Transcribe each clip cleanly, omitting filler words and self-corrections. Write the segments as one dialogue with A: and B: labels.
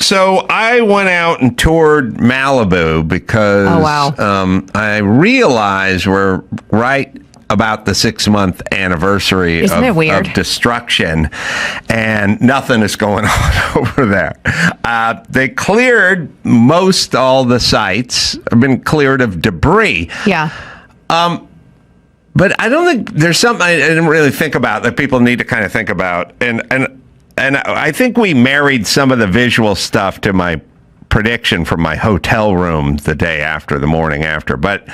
A: So I went out and toured Malibu because I realized we're right about the 6-month anniversary of destruction, and nothing is going on over there. They cleared all the sites, have been cleared of debris.
B: Yeah.
A: But I don't think there's something I didn't really think about that people need to kind of think about. And I think we married some of the visual stuff to my prediction from my hotel room the morning after. But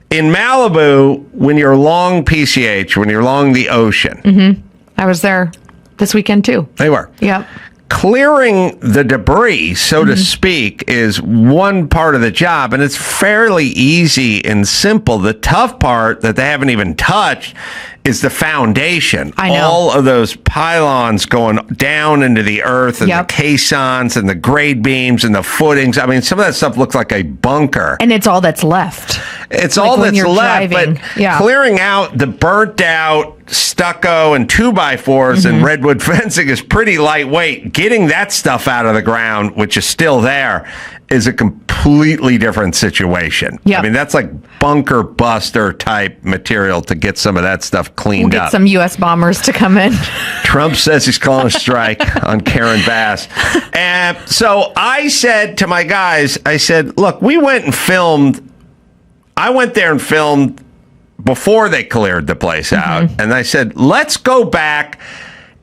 A: in Malibu, when you're along PCH, when you're along the ocean.
B: I was there this weekend too.
A: They were.
B: Yep.
A: Clearing the debris, so to speak, is one part of the job, and it's fairly easy and simple. The tough part that they haven't even touched is the foundation.
B: I know.
A: All of those pylons going down into the earth, and the caissons and the grade beams and the footings. I mean, some of that stuff looks like a bunker.
B: And it's all that's left.
A: It's all that's left,
B: driving.
A: But clearing out the burnt out stucco and 2x4s and redwood fencing is pretty lightweight. Getting that stuff out of the ground, which is still there, is a completely different situation.
B: Yep.
A: I mean, that's like bunker buster type material to get some of that stuff cleaned up.
B: Get some U.S. bombers to come in.
A: Trump says he's calling a strike on Karen Bass. And so I said to my guys, I said, look, I went there and filmed before they cleared the place out. And I said, let's go back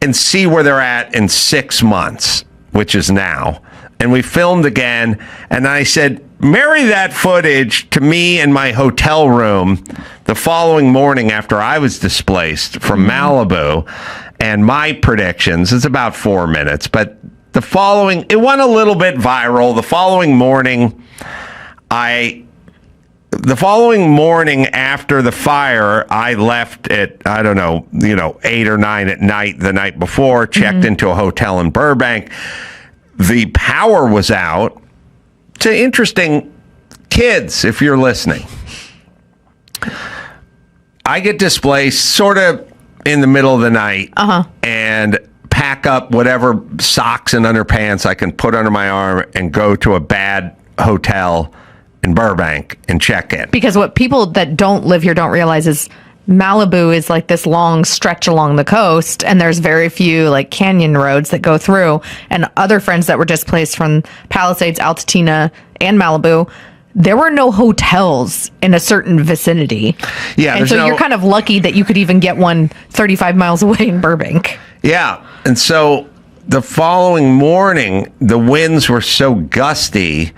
A: and see where they're at in 6 months, which is now. And we filmed again. And I said, marry that footage to me in my hotel room the following morning after I was displaced from Malibu. And my predictions, it's about 4 minutes, but it went a little bit viral. The following morning after the fire, I left at, 8 or 9 at night the night before, checked into a hotel in Burbank. The power was out. It's interesting. Kids, if you're listening, I get displaced sort of in the middle of the night and pack up whatever socks and underpants I can put under my arm and go to a bad hotel in Burbank and check in.
B: Because what people that don't live here don't realize is Malibu is like this long stretch along the coast, and there's very few like canyon roads that go through. And other friends that were displaced from Palisades, Altatina, and Malibu, there were no hotels in a certain vicinity.
A: Yeah,
B: and so you're kind of lucky that you could even get one 35 miles away in Burbank.
A: Yeah, and so the following morning, the winds were so gusty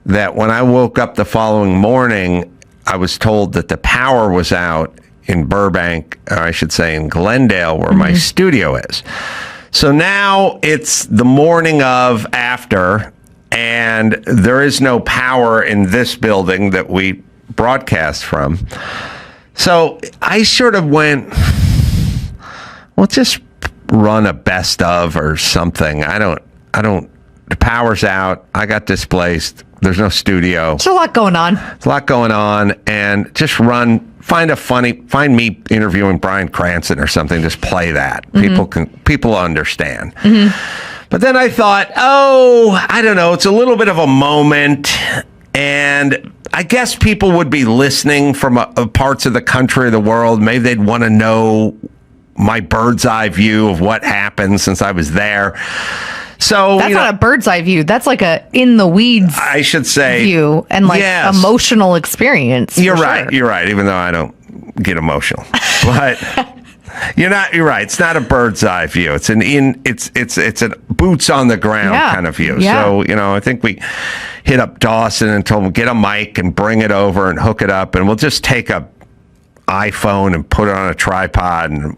A: that when I woke up the following morning, I was told that the power was out in Burbank, or I should say in Glendale, where my studio is. So now it's the morning after, and there is no power in this building that we broadcast from. So I sort of went, well, just run a best of or something. The power's out. I got displaced. There's no studio.
B: There's a lot going on.
A: And just find me interviewing Bryan Cranston or something. Just play that. People understand. But then I thought, I don't know. It's a little bit of a moment, and I guess people would be listening from parts of the country or the world. Maybe they'd want to know my bird's eye view of what happened since I was there. So
B: that's not a bird's eye view. That's like a in the weeds,
A: I should say,
B: view and like emotional experience.
A: You're right. Sure. You're right. Even though I don't get emotional, but you're right. It's not a bird's eye view. It's it's a boots on the ground kind of view.
B: Yeah.
A: So I think we hit up Dawson and told him get a mic and bring it over and hook it up, and we'll just take a iPhone and put it on a tripod, and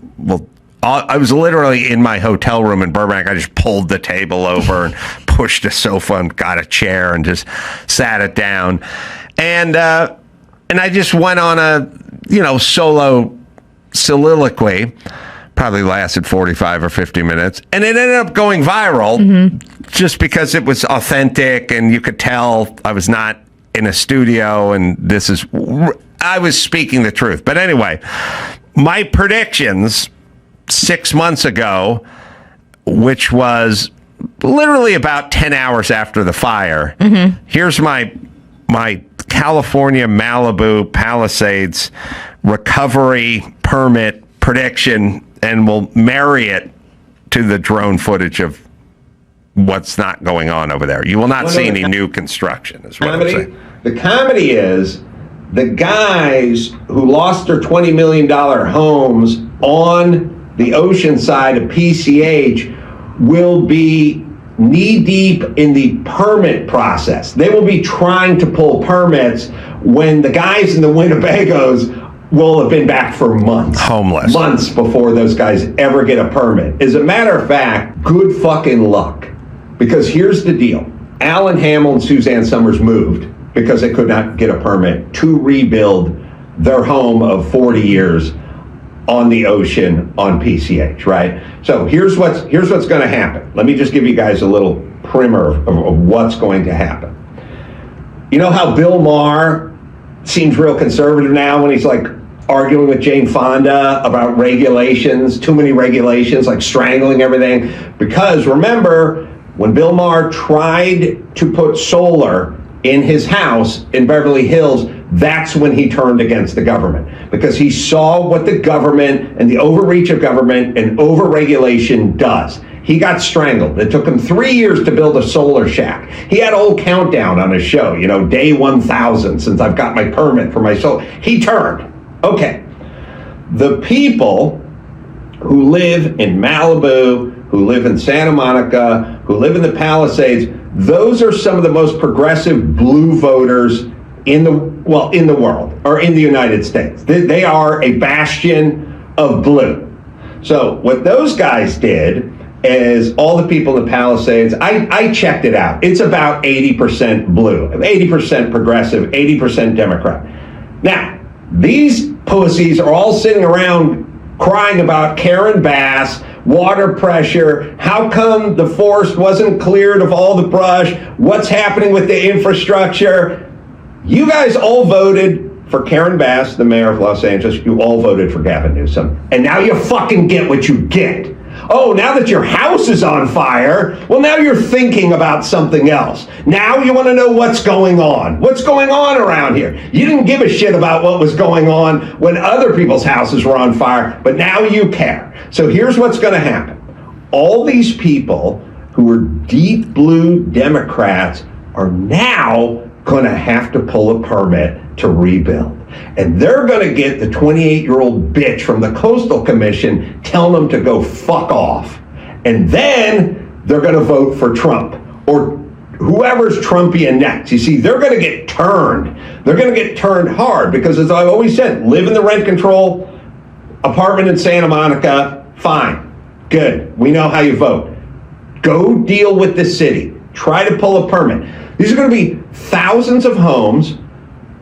A: I was literally in my hotel room in Burbank. I just pulled the table over and pushed a sofa and got a chair and just sat it down. And I just went on a, solo soliloquy. Probably lasted 45 or 50 minutes. And it ended up going viral just because it was authentic and you could tell I was not in a studio and I was speaking the truth. But anyway, my predictions 6 months ago, which was literally about 10 hours after the fire. Here's my California Malibu Palisades recovery permit prediction, and we'll marry it to the drone footage of what's not going on over there. You will not see any new construction, is what I'm saying.
C: The comedy is the guys who lost their $20 million homes on the ocean side of PCH will be knee-deep in the permit process. They will be trying to pull permits when the guys in the Winnebagos will have been back for months.
A: Homeless.
C: Months before those guys ever get a permit. As a matter of fact, good fucking luck. Because here's the deal. Alan Hamill and Suzanne Summers moved because they could not get a permit to rebuild their home of 40 years on the ocean on PCH, right? So here's what's going to happen. Let me just give you guys a little primer of what's going to happen. You know how Bill Maher seems real conservative now when he's like arguing with Jane Fonda about regulations, too many regulations, like strangling everything? Because remember, when Bill Maher tried to put solar in his house in Beverly Hills, that's when he turned against the government, because he saw what the government and the overreach of government and overregulation does. He got strangled. It took him 3 years to build a solar shack. He had a whole countdown on his show, you know, day 1,000 since I've got my permit for my solar. He turned. Okay. The people who live in Malibu, who live in Santa Monica, who live in the Palisades, those are some of the most progressive blue voters in the world, or in the United States. They are a bastion of blue. So what those guys did is, all the people in the Palisades, I checked it out. It's about 80% blue, 80% progressive, 80% Democrat. Now, these pussies are all sitting around crying about Karen Bass, water pressure, how come the forest wasn't cleared of all the brush, what's happening with the infrastructure. You guys all voted for Karen Bass, the mayor of Los Angeles. You all voted for Gavin Newsom. And now you fucking get what you get. Oh, now that your house is on fire, well, now you're thinking about something else. Now you want to know what's going on. What's going on around here? You didn't give a shit about what was going on when other people's houses were on fire, but now you care. So here's what's going to happen. All these people who are deep blue Democrats are now going to have to pull a permit to rebuild. And they're going to get the 28-year-old bitch from the Coastal Commission telling them to go fuck off. And then they're going to vote for Trump or whoever's Trumpian next. You see, they're going to get turned. They're going to get turned hard because, as I've always said, live in the rent control apartment in Santa Monica, fine, good. We know how you vote. Go deal with the city. Try to pull a permit. These are going to be thousands of homes,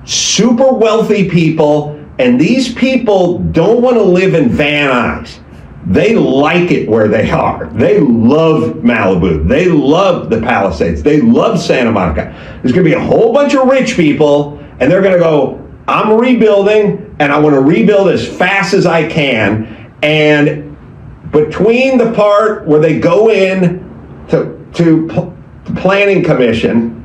C: super wealthy people, and these people don't want to live in Van Nuys. They like it where they are. They love Malibu. They love the Palisades. They love Santa Monica. There's going to be a whole bunch of rich people, and they're going to go, I'm rebuilding, and I want to rebuild as fast as I can. And between the part where they go in to planning commission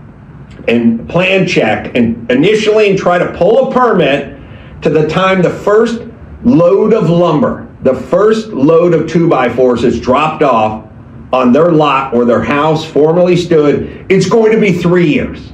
C: and plan check and initially try to pull a permit, to the time the first load of lumber, the first load of 2x4s is dropped off on their lot where their house formerly stood, it's going to be 3 years.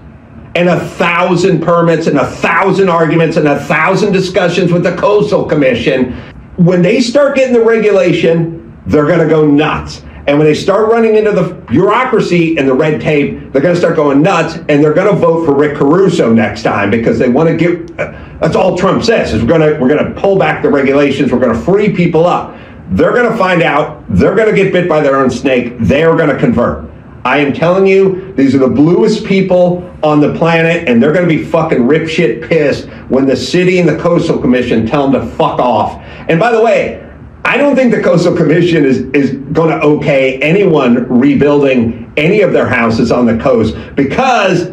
C: And 1,000 permits and 1,000 arguments and 1,000 discussions with the Coastal Commission. When they start getting the regulation, they're going to go nuts. And when they start running into the bureaucracy and the red tape, they're going to start going nuts, and they're going to vote for Rick Caruso next time because they want to give. That's all Trump says, is we're going to pull back the regulations. We're going to free people up. They're going to find out. They're going to get bit by their own snake. They are going to convert. I am telling you, these are the bluest people on the planet, and they're going to be fucking ripshit pissed when the city and the Coastal Commission tell them to fuck off. And by the way, I don't think the Coastal Commission is going to okay anyone rebuilding any of their houses on the coast, because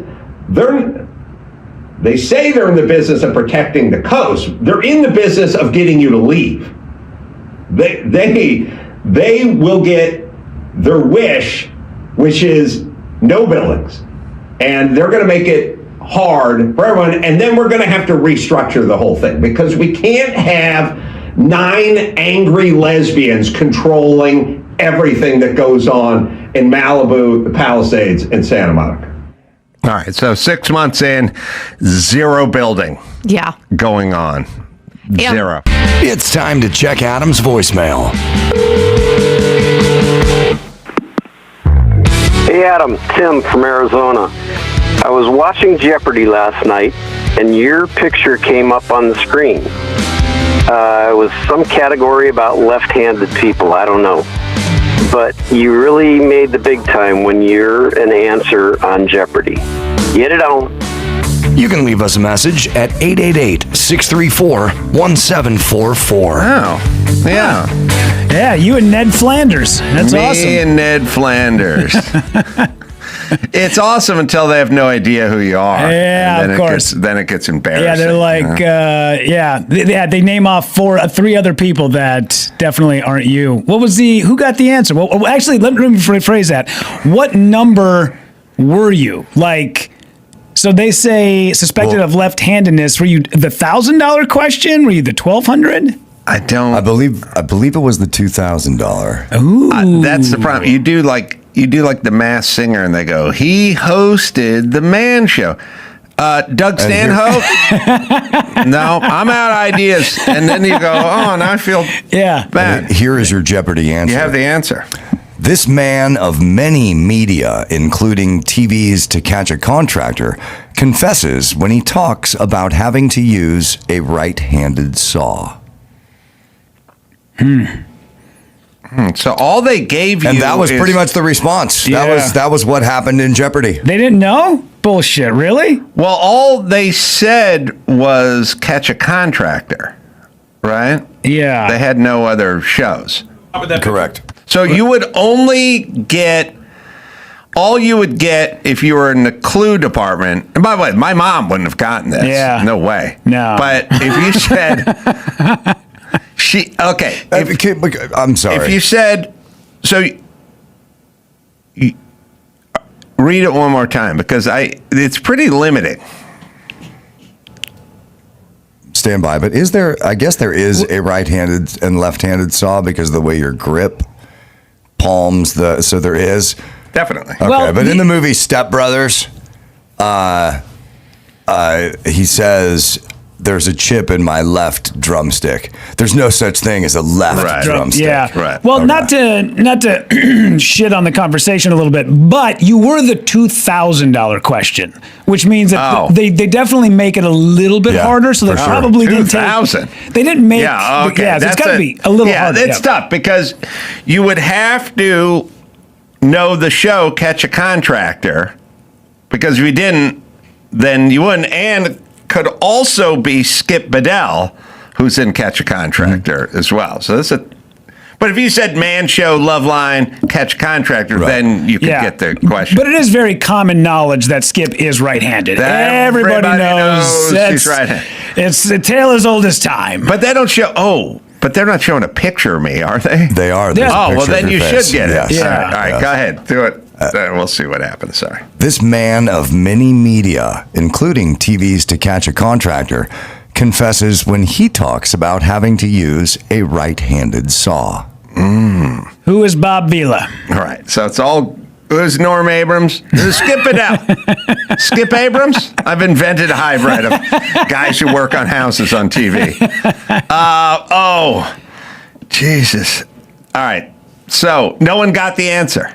C: they say they're in the business of protecting the coast. They're in the business of getting you to leave. They will get their wish which is no billings. And they're going to make it hard for everyone. And then we're going to have to restructure the whole thing because we can't have 9 angry lesbians controlling everything that goes on in Malibu, the Palisades, and Santa Monica.
A: All right, so 6 months in, 0 building going on.
B: Yeah.
A: 0.
D: It's time to check Adam's voicemail.
E: Hey Adam, Tim from Arizona. I was watching Jeopardy last night and your picture came up on the screen. It was some category about left-handed people, I don't know. But you really made the big time when you're an answer on Jeopardy. Get it on.
D: You can leave us a message at 888-634-1744.
A: Oh, yeah.
F: Yeah, you and Ned Flanders. That's awesome.
A: Me and Ned Flanders. It's awesome until they have no idea who you are.
F: Yeah,
A: and then
F: of course.
A: Then it gets embarrassing.
F: Yeah, they're like, they name off 3 other people that definitely aren't you. Who got the answer? Well, actually, let me rephrase that. What number were you? Like, so they say suspected of left-handedness. Were you the $1,000 question? Were you the $1,200?
A: I don't.
D: I believe it was the $2,000.
F: Ooh.
A: That's the problem. You do like the Masked Singer, and they go, he hosted the Man Show. Doug Stanhope? No, I'm out of ideas. And then you go, oh, now I feel bad.
D: Here is your Jeopardy answer.
A: You have the answer.
D: This man of many media, including TVs to catch a contractor, confesses when he talks about having to use a right-handed saw.
A: So all they gave you,
D: and that was pretty much the response.
F: Yeah.
D: That was what happened in Jeopardy.
F: They didn't know? Bullshit, really?
A: Well, all they said was catch a contractor, right?
F: Yeah.
A: They had no other shows.
D: Correct.
A: So you would only get, all you would get if you were in the clue department. And by the way, my mom wouldn't have gotten this.
F: Yeah.
A: No way.
F: No.
A: But if you said,
D: I'm sorry.
A: If you said, so you, read it one more time because it's pretty limiting.
D: Stand by, but I guess there is a right-handed and left-handed saw because of the way your grip palms so there is.
A: Definitely.
D: Okay,
F: Well,
D: but in the movie Step Brothers, he says, there's a chip in my left drumstick. There's no such thing as a left drumstick.
F: Yeah.
A: Right.
F: Well, not to shit on the conversation a little bit, but you were the $2,000 question, which means that they definitely make it a little bit harder. So they probably didn't take. They didn't make.
A: Yeah. Okay.
F: Yeah. So it's got to be a little harder.
A: Yeah, it's tough because you would have to know the show Catch a Contractor, because if you didn't, then you wouldn't. And could also be Skip Bedell, who's in Catch a Contractor as well. So but if you said Man Show, Love Line, Catch a Contractor, then you could get the question.
F: But it is very common knowledge that Skip is right-handed. Everybody knows
A: he's right-handed.
F: It's a tale as old as time.
A: But they don't show. But they're not showing a picture of me, are they?
D: They are.
A: Well, then you should get it.
D: Yes.
A: Yeah. All right, go ahead. Do it. We'll see what happens. Sorry.
D: This man of many media, including TVs to catch a contractor, confesses when he talks about having to use a right-handed saw.
F: Who is Bob Vila?
A: All right. So it's all. Who's Norm Abrams? Who's Skip Bedell? Skip Abrams? I've invented a hybrid of guys who work on houses on TV. Jesus. All right. So no one got the answer.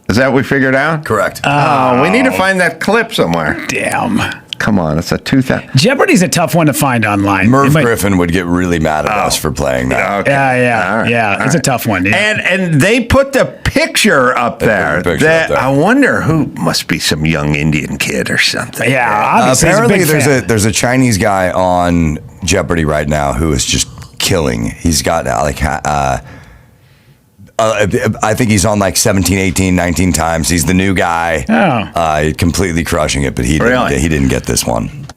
A: Is that what we figured out?
D: Correct.
A: We need to find that clip somewhere.
F: Damn.
A: Come on, it's a 2000.
F: Jeopardy's a tough one to find online.
D: Merv Griffin would get really mad at us for playing that.
A: Okay.
F: Yeah.
A: All right.
F: Yeah. It's a tough one. Yeah.
A: And they put the picture up there. I wonder who must be some young Indian kid or something.
F: Yeah. Obviously
D: Apparently,
F: there's
D: a Chinese guy on Jeopardy right now who is just killing. He's got I think he's on like 17, 18, 19 times. He's the new guy. Completely crushing it, but he didn't get this one.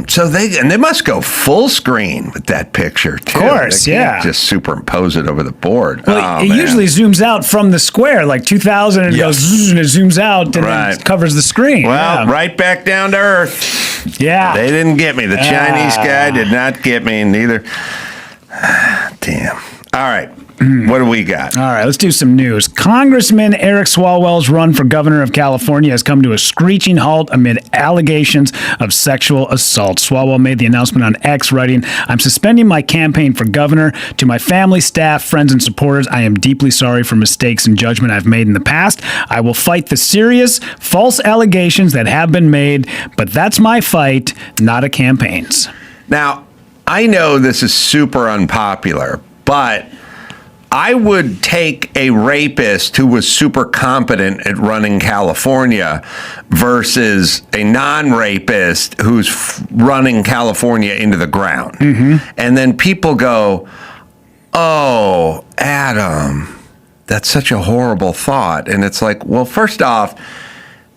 A: So they must go full screen with that picture too.
F: Of course,
A: they can't
F: yeah.
A: just superimpose it over the board.
F: Well, it usually zooms out from the square, like 2000, and it goes zzz, and it zooms out and then it covers the screen.
A: Well, right back down to earth.
F: Yeah.
A: They didn't get me. The Chinese guy did not get me, neither. Damn. All right. What do we got?
F: All right, let's do some news. Congressman Eric Swalwell's run for governor of California has come to a screeching halt amid allegations of sexual assault. Swalwell made the announcement on X, writing, "I'm suspending my campaign for governor. To my family, staff, friends, and supporters, I am deeply sorry for mistakes and judgment I've made in the past. I will fight the serious, false allegations that have been made, but that's my fight, not a campaign's."
A: Now, I know this is super unpopular, but I would take a rapist who was super competent at running California versus a non-rapist who's running California into the ground. And then people go, "Oh, Adam, that's such a horrible thought." And it's like, well, first off,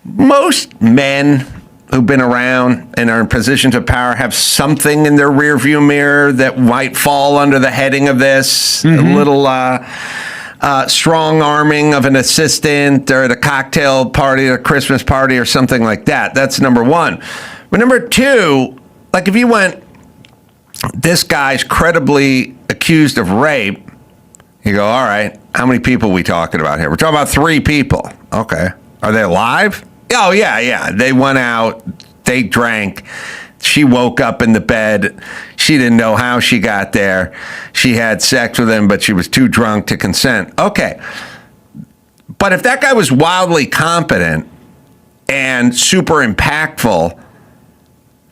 A: most men who've been around and are in positions of power have something in their rearview mirror that might fall under the heading of this. A little strong arming of an assistant or at a cocktail party or a Christmas party or something like that. That's number one. But number two, like if you went, this guy's credibly accused of rape, you go, all right, how many people are we talking about here? We're talking about 3 people. Okay. Are they alive? Oh, yeah. They went out, they drank. She woke up in the bed. She didn't know how she got there. She had sex with him, but she was too drunk to consent. Okay. But if that guy was wildly competent and super impactful,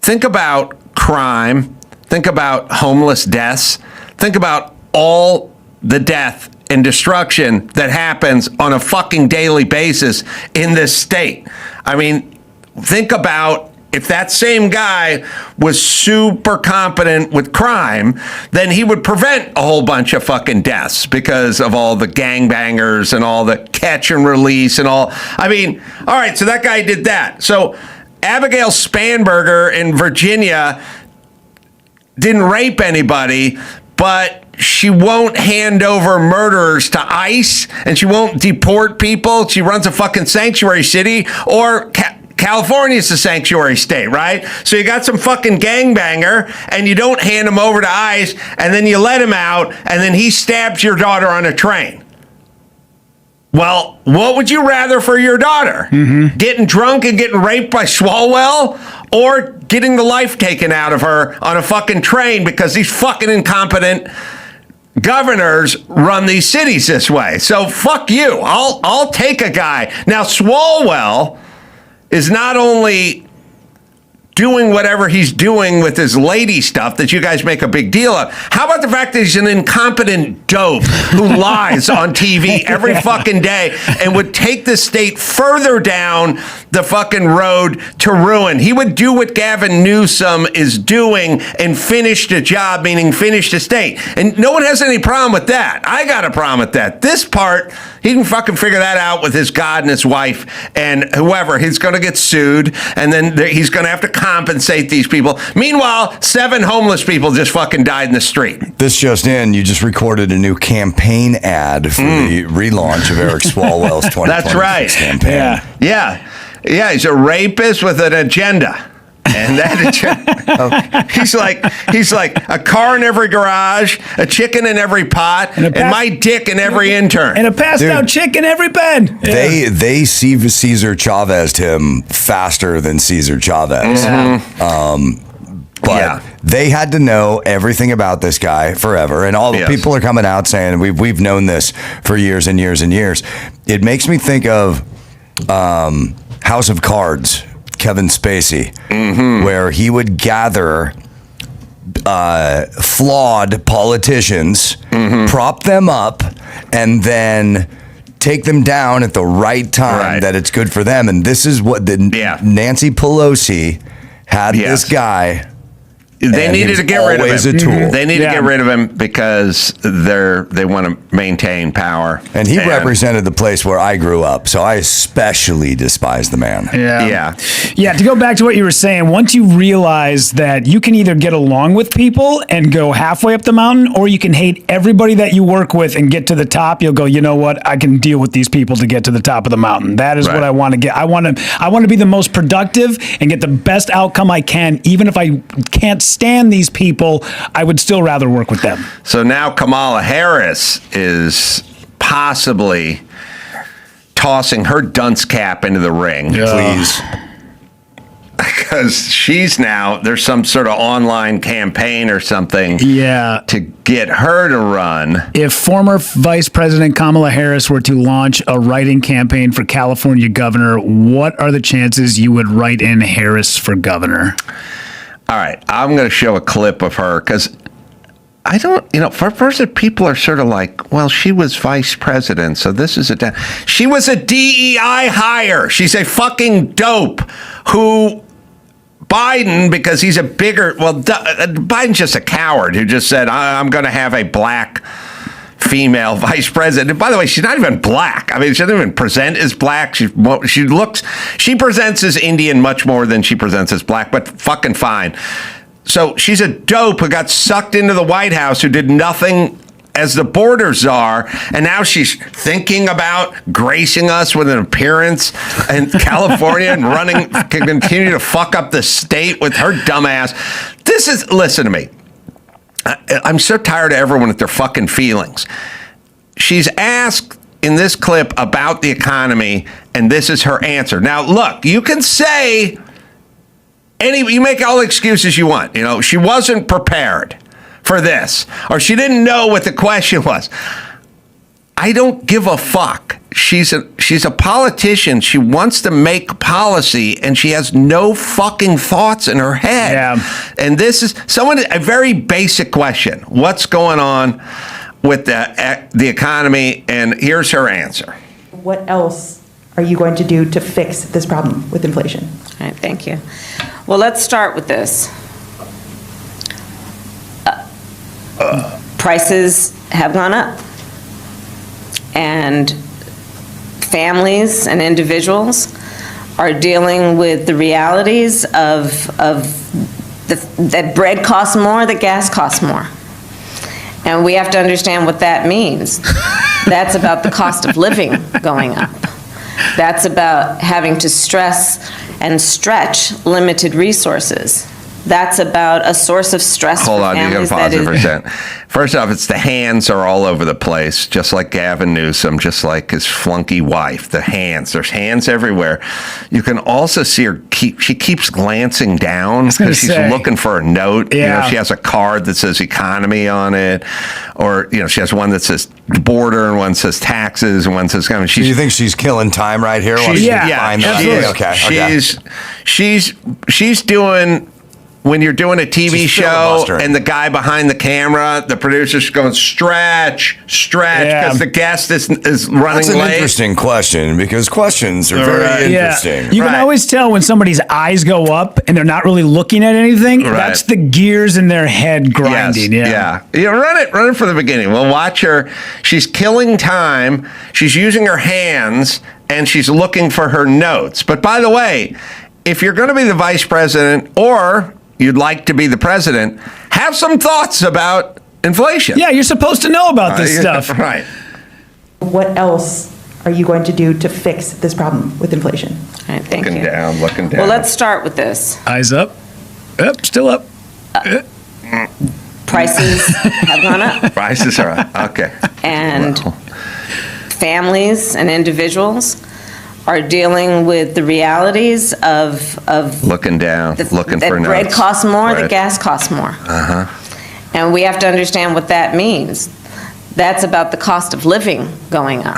A: think about crime, think about homeless deaths, think about all the death and destruction that happens on a fucking daily basis in this state. I mean, think about if that same guy was super competent with crime, then he would prevent a whole bunch of fucking deaths because of all the gangbangers and all the catch and release and all. I mean, all right, so that guy did that. So Abigail Spanberger in Virginia didn't rape anybody, but she won't hand over murderers to ICE, and she won't deport people. She runs a fucking sanctuary city, or California's a sanctuary state, right? So you got some fucking gangbanger, and you don't hand him over to ICE, and then you let him out, and then he stabs your daughter on a train. Well, what would you rather for your daughter? Getting drunk and getting raped by Swalwell, or getting the life taken out of her on a fucking train because these fucking incompetent governors run these cities this way? So fuck you. I'll take a guy. Now, Swalwell is not only doing whatever he's doing with his lady stuff that you guys make a big deal of. How about the fact that he's an incompetent dope who lies on TV every fucking day and would take the state further down the fucking road to ruin? He would do what Gavin Newsom is doing and finish the job, meaning finish the state. And no one has any problem with that. I got a problem with that. This part, he can fucking figure that out with his God and his wife and whoever. He's going to get sued, and then he's going to have to compensate these people. Meanwhile, 7 homeless people just fucking died in the street.
D: This just in, you just recorded a new campaign ad for the relaunch of Eric Swalwell's 2026
A: That's right.
D: campaign.
A: Yeah, he's a rapist with an agenda. And that he's like a car in every garage, a chicken in every pot, and my dick in every intern.
F: And a passed out chick in every bed.
D: They see Cesar Chavez him faster than Cesar Chavez. But they had to know everything about this guy forever. And all the people are coming out saying, we've known this for years and years and years. It makes me think of House of Cards, Kevin Spacey, where he would gather flawed politicians, prop them up, and then take them down at the right time that it's good for them. And this is what Nancy Pelosi had this guy
A: They needed to get rid of him.
D: Always a tool.
A: They need to get rid of him because they want to maintain power.
D: And he represented the place where I grew up, so I especially despise the man.
F: Yeah. To go back to what you were saying, once you realize that you can either get along with people and go halfway up the mountain, or you can hate everybody that you work with and get to the top, you'll go, you know what? I can deal with these people to get to the top of the mountain. That is what I want to get. I want to be the most productive and get the best outcome I can, even if I can't stand these people. I would still rather work with them.
A: So now Kamala Harris is possibly tossing her dunce cap into the ring.
D: Please.
A: Because there's some sort of online campaign or something to get her to run.
F: If former Vice President Kamala Harris were to launch a write-in campaign for California governor, what are the chances you would write in Harris for governor?
A: All right, I'm going to show a clip of her because I don't, for first, people are sort of like, well, she was vice president, so this is she was a DEI hire. She's a fucking dope who Biden, because he's Biden's just a coward who just said, I'm going to have a black female vice president. And by the way, she's not even black. I mean, she doesn't even present as black. She presents as Indian much more than she presents as black, but fucking fine. So she's a dope who got sucked into the White House, who did nothing as the border czar, and now she's thinking about gracing us with an appearance in California and continue to fuck up the state with her dumb ass. Listen to me. I'm so tired of everyone with their fucking feelings. She's asked in this clip about the economy, and this is her answer. Now, look, you can say you make all the excuses you want. She wasn't prepared for this, or she didn't know what the question was. I don't give a fuck. She's a politician. She wants to make policy, and she has no fucking thoughts in her head.
F: Yeah.
A: And this is a very basic question. What's going on with the economy? And here's her answer.
G: What else are you going to do to fix this problem with inflation?
H: All right, thank you. Well, let's start with this. Prices have gone up, and families and individuals are dealing with the realities of that bread costs more, that gas costs more. And we have to understand what that means. That's about the cost of living going up. That's about having to stress and stretch limited resources. That's about a source of stress for families.
A: Hold on, you got to pause it for a second. First off, it's the hands are all over the place, just like Gavin Newsom, just like his flunky wife. The hands, there's hands everywhere. You can also see her she keeps glancing down because she's looking for a note.
F: Yeah.
A: She has a card that says economy on it, or she has one that says border and one says taxes and one says. Do
D: you think she's killing time right here?
A: She's doing. When you're doing a TV show and the guy behind the camera, the producer's going, stretch, because the guest is running
D: That's an
A: late.
D: Interesting question, because questions are very interesting.
F: You can always tell when somebody's eyes go up and they're not really looking at anything.
A: Right.
F: That's the gears in their head grinding.
A: Run it from the beginning. We'll watch her. She's killing time. She's using her hands, and she's looking for her notes. But by the way, if you're going to be the vice president or you'd like to be the president, have some thoughts about inflation.
F: Yeah, you're supposed to know about this stuff.
A: Right.
G: What else are you going to do to fix this problem with inflation?
H: All right, thank you.
A: Looking down.
H: Well, let's start with this.
F: Eyes up. Up, still up.
H: Prices have gone up.
A: Prices are up. Okay.
H: And families and individuals are dealing with the realities of
A: looking down, looking for notes.
H: Bread costs more, that gas costs more. And we have to understand what that means. That's about the cost of living going up.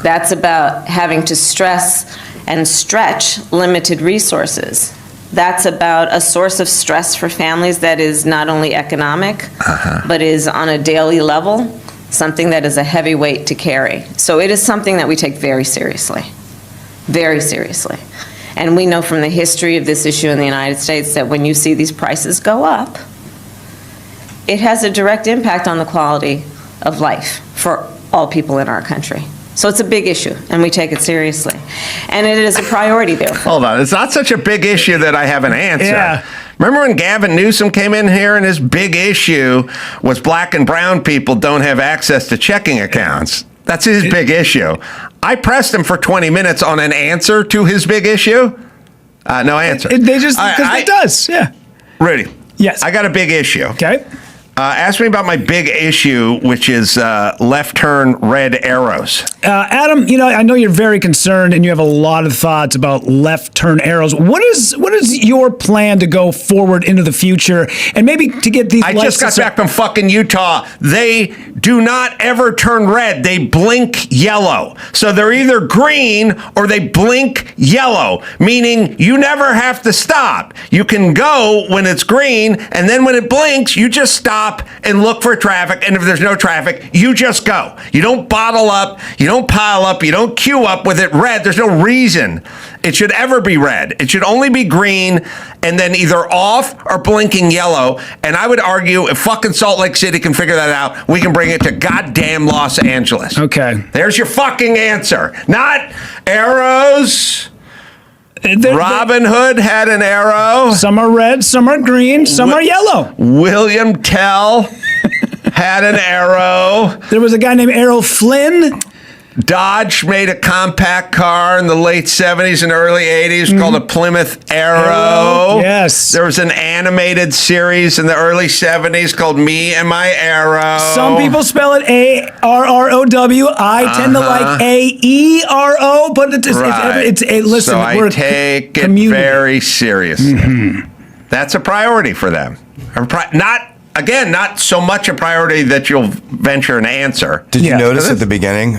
H: That's about having to stress and stretch limited resources. That's about a source of stress for families that is not only economic, but is on a daily level, something that is a heavy weight to carry. So it is something that we take very seriously. Very seriously. And we know from the history of this issue in the United States that when you see these prices go up, it has a direct impact on the quality of life for all people in our country. So it's a big issue, and we take it seriously. And it is a priority there.
A: Hold on. It's not such a big issue that I have an answer.
F: Yeah.
A: Remember when Gavin Newsom came in here and his big issue was black and brown people don't have access to checking accounts? That's his big issue. I pressed him for 20 minutes on an answer to his big issue. No answer.
F: They just, because it does, yeah.
A: Rudy.
F: Yes.
A: I got a big issue.
F: Okay.
A: Ask me about my big issue, which is left turn red arrows.
F: Adam, I know you're very concerned and you have a lot of thoughts about left turn arrows. What is your plan to go forward into the future and maybe to get these?
A: I just got back from fucking Utah. They do not ever turn red. They blink yellow. So they're either green or they blink yellow, meaning you never have to stop. You can go when it's green, and then when it blinks, you just stop and look for traffic, and if there's no traffic, you just go. You don't bottle up, you don't pile up, you don't queue up with it red. There's no reason it should ever be red. It should only be green and then either off or blinking yellow. And I would argue if fucking Salt Lake City can figure that out, we can bring it to goddamn Los Angeles.
F: Okay.
A: There's your fucking answer. Not arrows. Robin Hood had an arrow.
F: Some are red, some are green, some are yellow.
A: William Tell had an arrow.
F: There was a guy named Errol Flynn.
A: Dodge made a compact car in the late 70s and early 80s called a Plymouth Arrow.
F: Yes.
A: There was an animated series in the early 70s called Me and My Arrow.
F: Some people spell it A-R-R-O-W. I tend to like A-E-R-O, but listen,
A: so I take it very seriously. That's a priority for them. Not so much a priority that you'll venture an answer.
D: Did you notice at the beginning,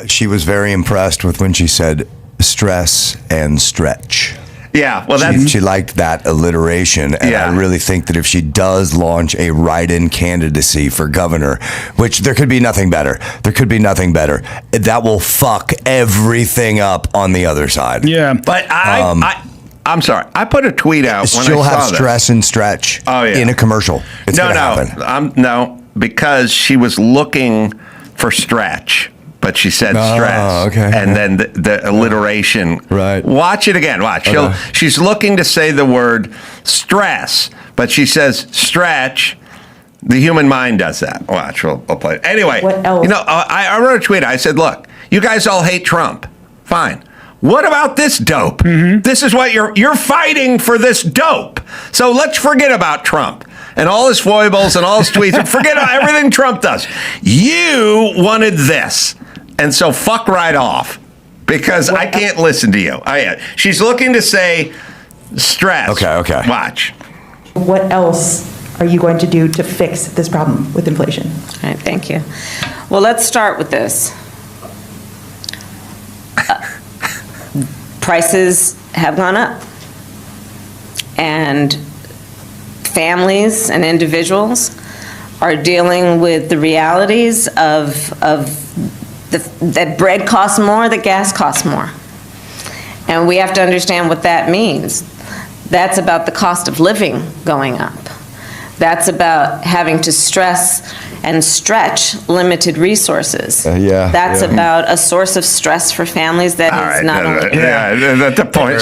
D: she was very impressed with when she said stress and stretch.
A: Yeah, well,
D: she liked that alliteration, and I really think that if she does launch a write-in candidacy for governor, which there could be nothing better, that will fuck everything up on the other side.
F: Yeah,
A: but I'm sorry. I put a tweet out when I saw this.
D: She'll have stress and stretch in a commercial. It's gonna happen.
A: No, because she was looking for stretch, but she said stress.
D: Okay.
A: And then the alliteration.
D: Right.
A: Watch it again. Watch.
D: Okay.
A: She's looking to say the word stress, but she says stretch. The human mind does that. Watch. We'll play it. Anyway,
G: What else?
A: I wrote a tweet. I said, look, you guys all hate Trump. Fine. What about this dope? This is what you're fighting for, this dope. So let's forget about Trump and all his foibles and all his tweets and forget everything Trump does. You wanted this. And so fuck right off, because I can't listen to you. She's looking to say stress.
D: Okay.
A: Watch.
G: What else are you going to do to fix this problem with inflation?
H: All right, thank you. Well, let's start with this. Prices have gone up, and families and individuals are dealing with the realities of that bread costs more, that gas costs more. And we have to understand what that means. That's about the cost of living going up. That's about having to stress and stretch limited resources. That's about a source of stress for families that is not only...
A: That's the point.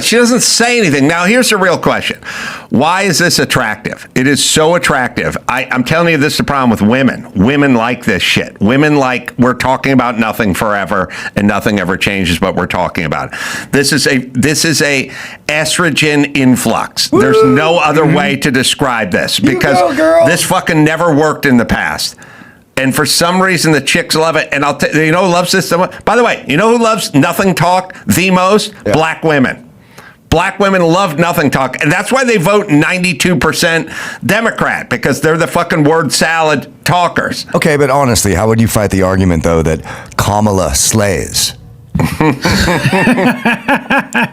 A: She doesn't say anything. Now, here's the real question. Why is this attractive? It is so attractive. I'm telling you, this is the problem with women. Women like this shit. Women like, we're talking about nothing forever and nothing ever changes, but we're talking about it. This is a estrogen influx. There's no other way to describe this, because this fucking never worked in the past. And for some reason, the chicks love it. And you know who loves this so much? By the way, you know who loves nothing talk the most? Black women. Black women love nothing talk. And that's why they vote 92% Democrat, because they're the fucking word salad talkers.
D: Okay, but honestly, how would you fight the argument, though, that Kamala slays?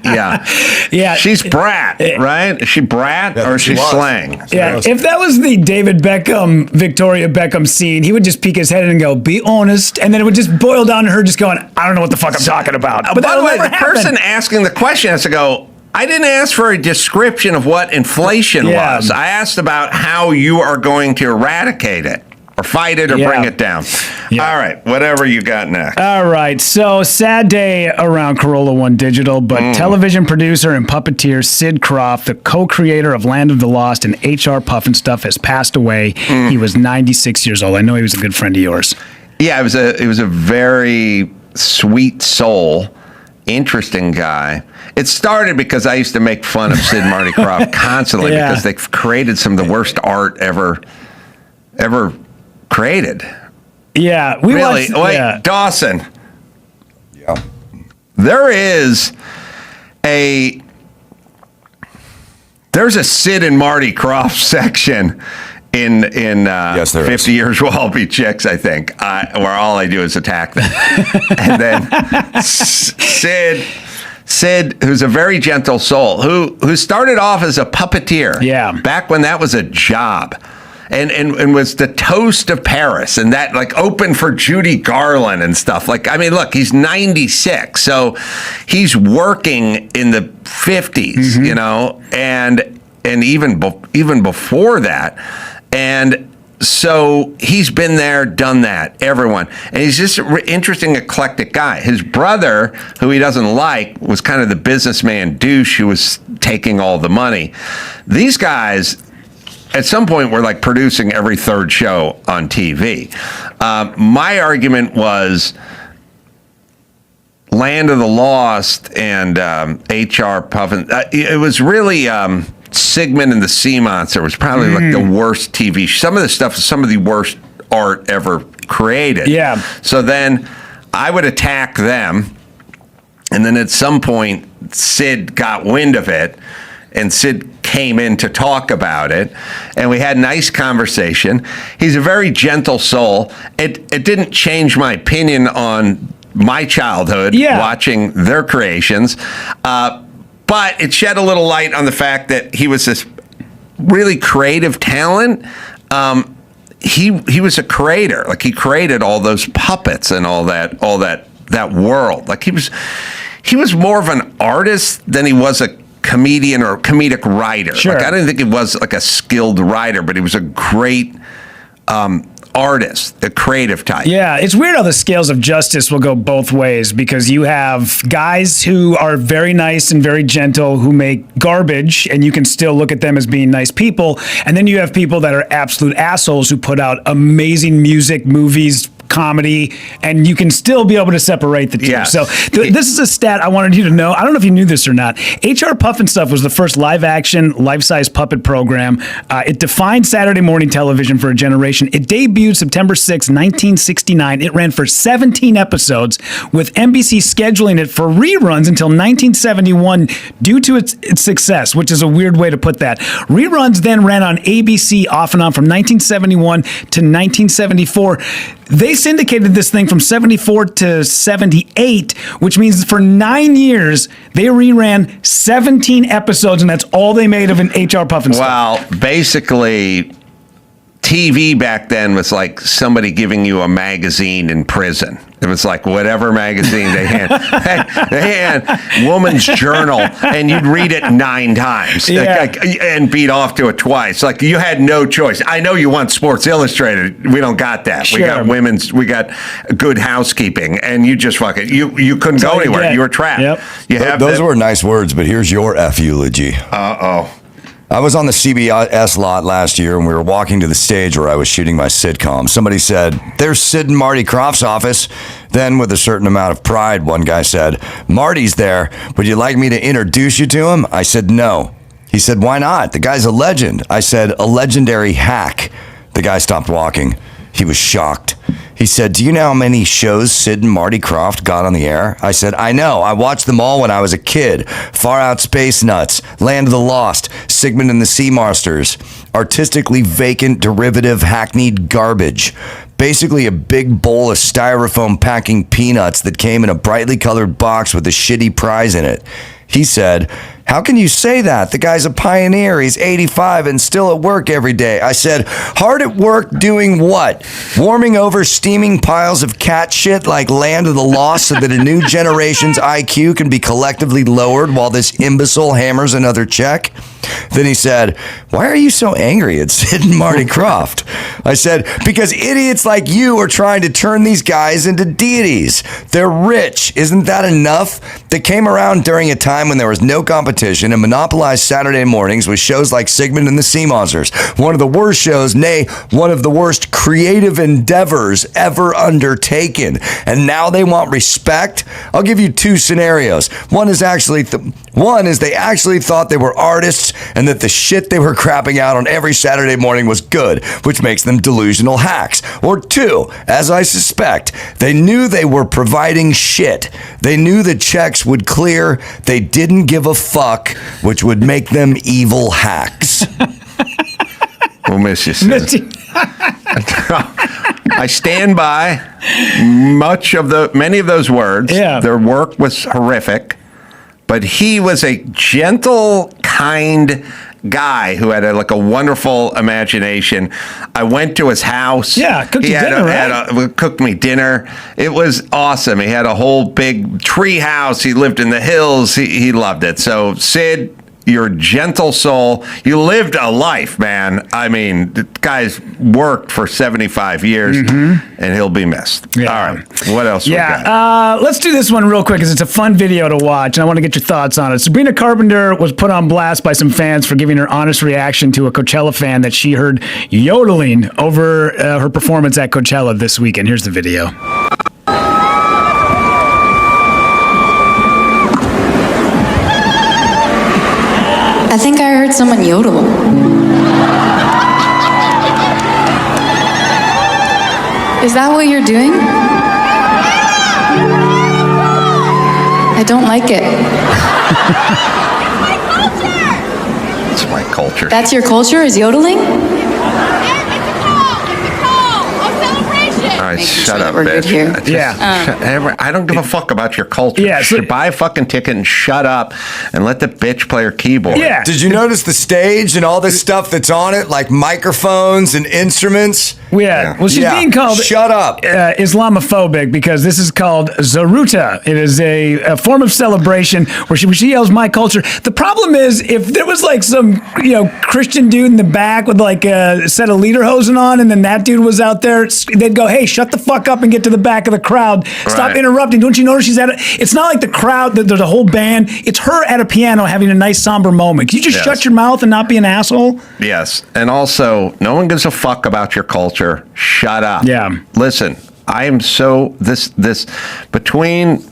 A: Yeah.
F: Yeah.
A: She's brat, right? Is she brat or is she slang?
F: Yeah, if that was the David Beckham, Victoria Beckham scene, he would just peek his head in and go, "Be honest," and then it would just boil down to her just going, "I don't know what the fuck I'm talking about." But
A: by the way, the person asking the question has to go, I didn't ask for a description of what inflation was. I asked about how you are going to eradicate it or fight it or bring it down.
F: Yeah.
A: All right, whatever you got next.
F: All right, so sad day around Carolla One Digital, but television producer and puppeteer Sid Croft, the co-creator of Land of the Lost and HR Puffin Stuff, has passed away. He was 96 years old. I know he was a good friend of yours.
A: Yeah, it was a very sweet soul, interesting guy. It started because I used to make fun of Sid and Marty Krofft constantly because they've created some of the worst art ever created.
F: Yeah, we watched. Wait,
A: Dawson.
D: Yeah.
A: There's a Sid and Marty Krofft section in
D: yes,
A: 50
D: is.
A: Years Will All Be Chicks, I think, where all I do is attack them. And then Sid, who's a very gentle soul, who started off as a puppeteer, back when that was a job, and was the toast of Paris, and that like opened for Judy Garland and stuff. Like, I mean, look, he's 96, so he's working in the 50s, you know, and even before that, and so he's been there, done that, everyone. And he's just an interesting, eclectic guy. His brother, who he doesn't like, was kind of the businessman douche who was taking all the money. These guys, at some point, were like producing every third show on TV. My argument was Land of the Lost and HR Puffin. It was really... Sigmund and the Sea Monster was probably like the worst TV. Some of the stuff is some of the worst art ever created.
F: Yeah.
A: So then I would attack them. And then at some point, Sid got wind of it. And Sid came in to talk about it. And we had a nice conversation. He's a very gentle soul. It didn't change my opinion on my childhood watching their creations. But it shed a little light on the fact that he was this really creative talent. He was a creator. Like, he created all those puppets and all that world. Like, he was more of an artist than he was a comedian or comedic writer.
F: Sure.
A: Like, I didn't think he was like a skilled writer, but he was a great artist, the creative type.
F: Yeah, it's weird how the scales of justice will go both ways, because you have guys who are very nice and very gentle who make garbage, and you can still look at them as being nice people. And then you have people that are absolute assholes who put out amazing music, movies, comedy, and you can still be able to separate the two.
A: Yes.
F: So this is a stat I wanted you to know. I don't know if you knew this or not. HR Puffin Stuff was the first live-action, life-size puppet program. It defined Saturday morning television for a generation. It debuted September 6, 1969. It ran for 17 episodes, with NBC scheduling it for reruns until 1971 due to its success, which is a weird way to put that. Reruns then ran on ABC off and on from 1971 to 1974. They syndicated this thing from 74 to 78, which means for 9 years, they reran 17 episodes, and that's all they made of an HR Puffin Stuff.
A: Well, basically, TV back then was like somebody giving you a magazine in prison. It was like whatever magazine they had. They had Woman's Journal, and you'd read it 9 times and beat off to it twice. Like, you had no choice. I know you want Sports Illustrated. We don't got that.
F: Sure.
A: We got Good Housekeeping, and you just fucking you couldn't go anywhere. You were trapped.
F: Yep.
A: You have
D: Those were nice words, but here's your F eulogy.
A: Uh-oh.
D: I was on the CBS lot last year, and we were walking to the stage where I was shooting my sitcom. Somebody said, "There's Sid and Marty Krofft's office." Then, with a certain amount of pride, one guy said, "Marty's there. Would you like me to introduce you to him?" I said, "No." He said, "Why not? The guy's a legend." I said, "A legendary hack." The guy stopped walking. He was shocked. He said, do you know how many shows Sid and Marty Krofft got on the air? I said, I know. I watched them all when I was a kid. Far Out Space Nuts, Land of the Lost, Sigmund and the Sea Monsters. Artistically vacant, derivative, hackneyed garbage. Basically a big bowl of styrofoam packing peanuts that came in a brightly colored box with a shitty prize in it. He said, how can you say that? The guy's a pioneer. He's 85 and still at work every day. I said, hard at work doing what? Warming over steaming piles of cat shit like Land of the Lost so that a new generation's IQ can be collectively lowered while this imbecile hammers another check? Then he said, why are you so angry at Sid and Marty Krofft? I said, because idiots like you are trying to turn these guys into deities. They're rich. Isn't that enough? They came around during a time when there was no competition and monopolized Saturday mornings with shows like Sigmund and the Sea Monsters. One of the worst shows, nay, one of the worst creative endeavors ever undertaken. And now they want respect? I'll give you two scenarios. One is they actually thought they were artists and that the shit they were crapping out on every Saturday morning was good, which makes them delusional hacks. Or two, as I suspect, they knew they were providing shit. They knew the checks would clear. They didn't give a fuck, which would make them evil hacks.
A: We'll miss you, Sid. I stand by many of those words.
F: Yeah.
A: Their work was horrific, but he was a gentle, kind guy who had a wonderful imagination. I went to his house.
F: Yeah, cooked you dinner,
A: cooked me dinner. It was awesome. He had a whole big tree house. He lived in the hills. He loved it. So, Sid, you're a gentle soul. You lived a life, man. I mean, the guy's worked for 75 years, and he'll be missed.
F: Yeah.
A: All right. What else we
F: got? Let's do this one real quick because it's a fun video to watch, and I want to get your thoughts on it. Sabrina Carpenter was put on blast by some fans for giving her honest reaction to a Coachella fan that she heard yodeling over her performance at Coachella this weekend. Here's the video.
I: I think I heard someone yodel. Is that what you're doing? I don't like it.
A: It's my culture.
I: That's your culture, is yodeling?
A: All right, shut up,
I: we're
A: bitch.
I: good here.
A: I don't give a fuck about your culture.
F: Yeah, so-
A: buy a fucking ticket and shut up and let the bitch play her keyboard.
F: Yeah.
D: Did you notice the stage and all this stuff that's on it, like microphones and instruments?
F: Yeah. Well, she's being called
D: shut up.
F: Islamophobic because this is called Zaruta. It is a form of celebration where she yells "my culture." The problem is if there was like some Christian dude in the back with like a set of lederhosen on, and then that dude was out there, they'd go, "Hey, shut the fuck up and get to the back of the crowd. Stop interrupting." Don't you notice she's at it's not like the crowd, there's a whole band. It's her at a piano having a nice somber moment. Can you just shut your mouth and not be an asshole?
A: Yes. And also, no one gives a fuck about your culture. Shut up.
F: Yeah.
A: Listen, I am so this between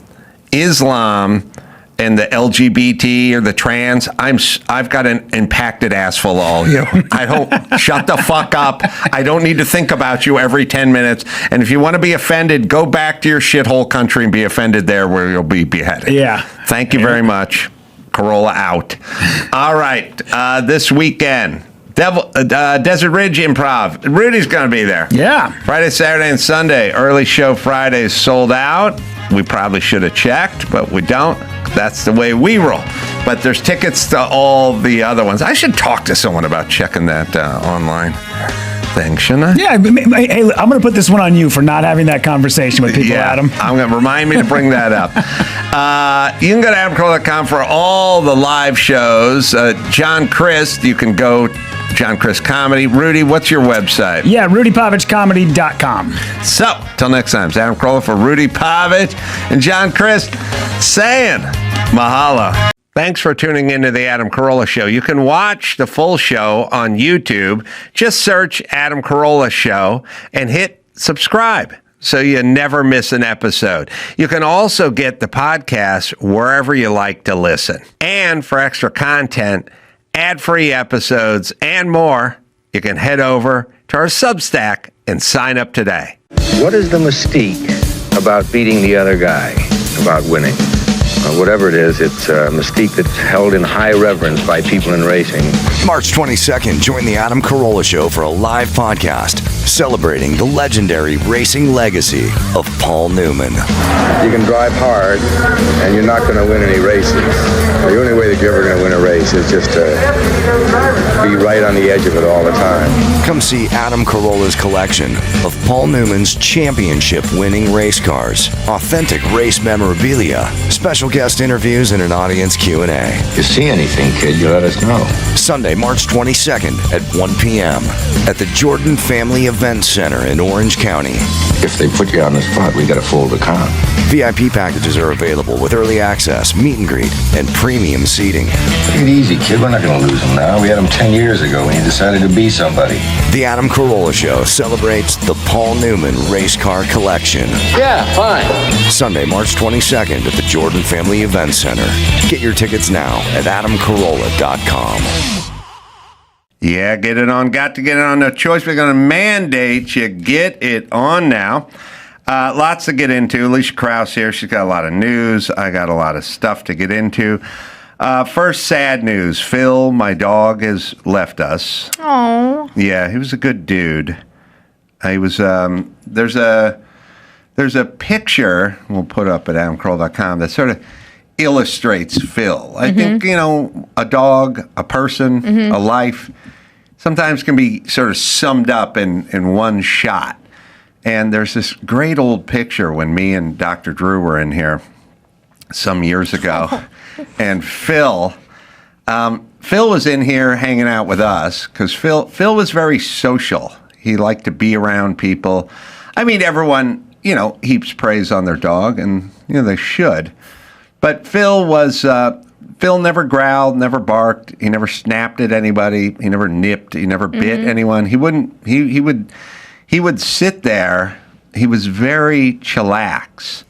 A: Islam and the LGBT or the trans, I've got an impacted ass full of all you. I don't shut the fuck up. I don't need to think about you every 10 minutes. And if you want to be offended, go back to your shithole country and be offended there where you'll be beheaded.
F: Yeah.
A: Thank you very much. Carolla out. All right. This weekend, Desert Ridge Improv. Rudy's going to be there.
F: Yeah.
A: Friday, Saturday, and Sunday. Early show Friday is sold out. We probably should have checked, but we don't. That's the way we roll. But there's tickets to all the other ones. I should talk to someone about checking that online thing, shouldn't I?
F: Yeah. Hey, I'm going to put this one on you for not having that conversation with people, Adam.
A: I'm going to remind me to bring that up. You can go to adamcarolla.com for all the live shows. John Christ, you can go John Christ Comedy. Rudy, what's your website?
F: Yeah, rudypavichcomedy.com.
A: So, till next time, it's Adam Carolla for Rudy Pavich and John Christ saying mahalo. Thanks for tuning into the Adam Carolla Show. You can watch the full show on YouTube. Just search Adam Carolla Show and hit subscribe so you never miss an episode. You can also get the podcast wherever you like to listen. And for extra content, ad-free episodes, and more, you can head over to our Substack and sign up today.
J: What is the mystique about beating the other guy, about winning? Whatever it is, it's a mystique that's held in high reverence by people in racing.
D: March 22nd, join the Adam Carolla Show for a live podcast celebrating the legendary racing legacy of Paul Newman.
J: You can drive hard, and you're not going to win any races. The only way that you're ever going to win a race is just to be right on the edge of it all the time.
D: Come see Adam Carolla's collection of Paul Newman's championship-winning race cars, authentic race memorabilia, special guest interviews, and an audience Q&A.
J: If you see anything, kid, you let us know.
D: Sunday, March 22nd at 1 p.m. at the Jordan Family Event Center in Orange County.
J: If they put you on the spot, we got to fold the con.
D: VIP packages are available with early access, meet and greet, and premium seating.
J: Take it easy, kid. We're not going to lose him now. We had him 10 years ago when he decided to be somebody.
D: The Adam Carolla Show celebrates the Paul Newman Race Car Collection.
J: Yeah, fine.
D: Sunday, March 22nd at the Jordan Family Event Center. Get your tickets now at adamcarolla.com.
A: Yeah, get it on. Got to get it on. No choice. We're going to mandate you get it on now. Lots to get into. Alicia Krause here. She's got a lot of news. I got a lot of stuff to get into. First, sad news. Phil, my dog, has left us.
B: Oh.
A: Yeah, he was a good dude. He was. There's a picture we'll put up at adamcarolla.com that sort of illustrates Phil. I think, a dog, a person, a life sometimes can be sort of summed up in one shot. And there's this great old picture when me and Dr. Drew were in here some years ago. And Phil was in here hanging out with us because Phil was very social. He liked to be around people. I mean, everyone, heaps praise on their dog, and, they should. But Phil never growled, never barked. He never snapped at anybody. He never nipped. He never bit anyone. He would sit there. He was very chillax.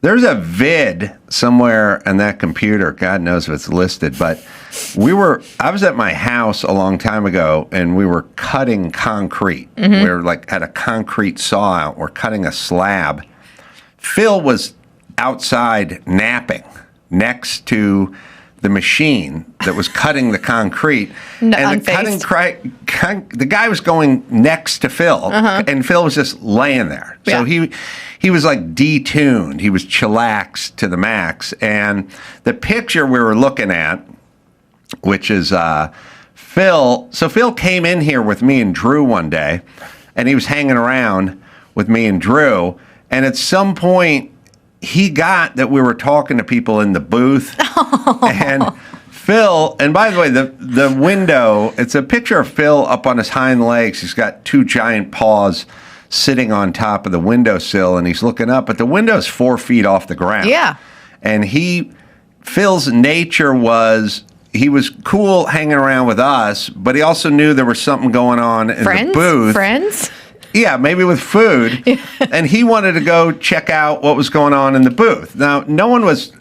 A: There's a vid somewhere on that computer. God knows if it's listed, but I was at my house a long time ago, and we were cutting concrete. We were at a concrete saw out. We're cutting a slab. Phil was outside napping next to the machine that was cutting the concrete. And the guy was going next to Phil, and Phil was just laying there. So he was detuned. He was chillaxed to the max. And the picture we were looking at, which is Phil. So Phil came in here with me and Drew one day, and he was hanging around with me and Drew. And at some point, he got that we were talking to people in the booth. And Phil, and by the way, the window, it's a picture of Phil up on his hind legs. He's got two giant paws sitting on top of the windowsill, and he's looking up, but the window's 4 feet off the ground.
B: Yeah.
A: And Phil's nature was, he was cool hanging around with us, but he also knew there was something going on in the booth.
B: Friends?
A: Yeah, maybe with food. And he wanted to go check out what was going on in the booth. Now, no one was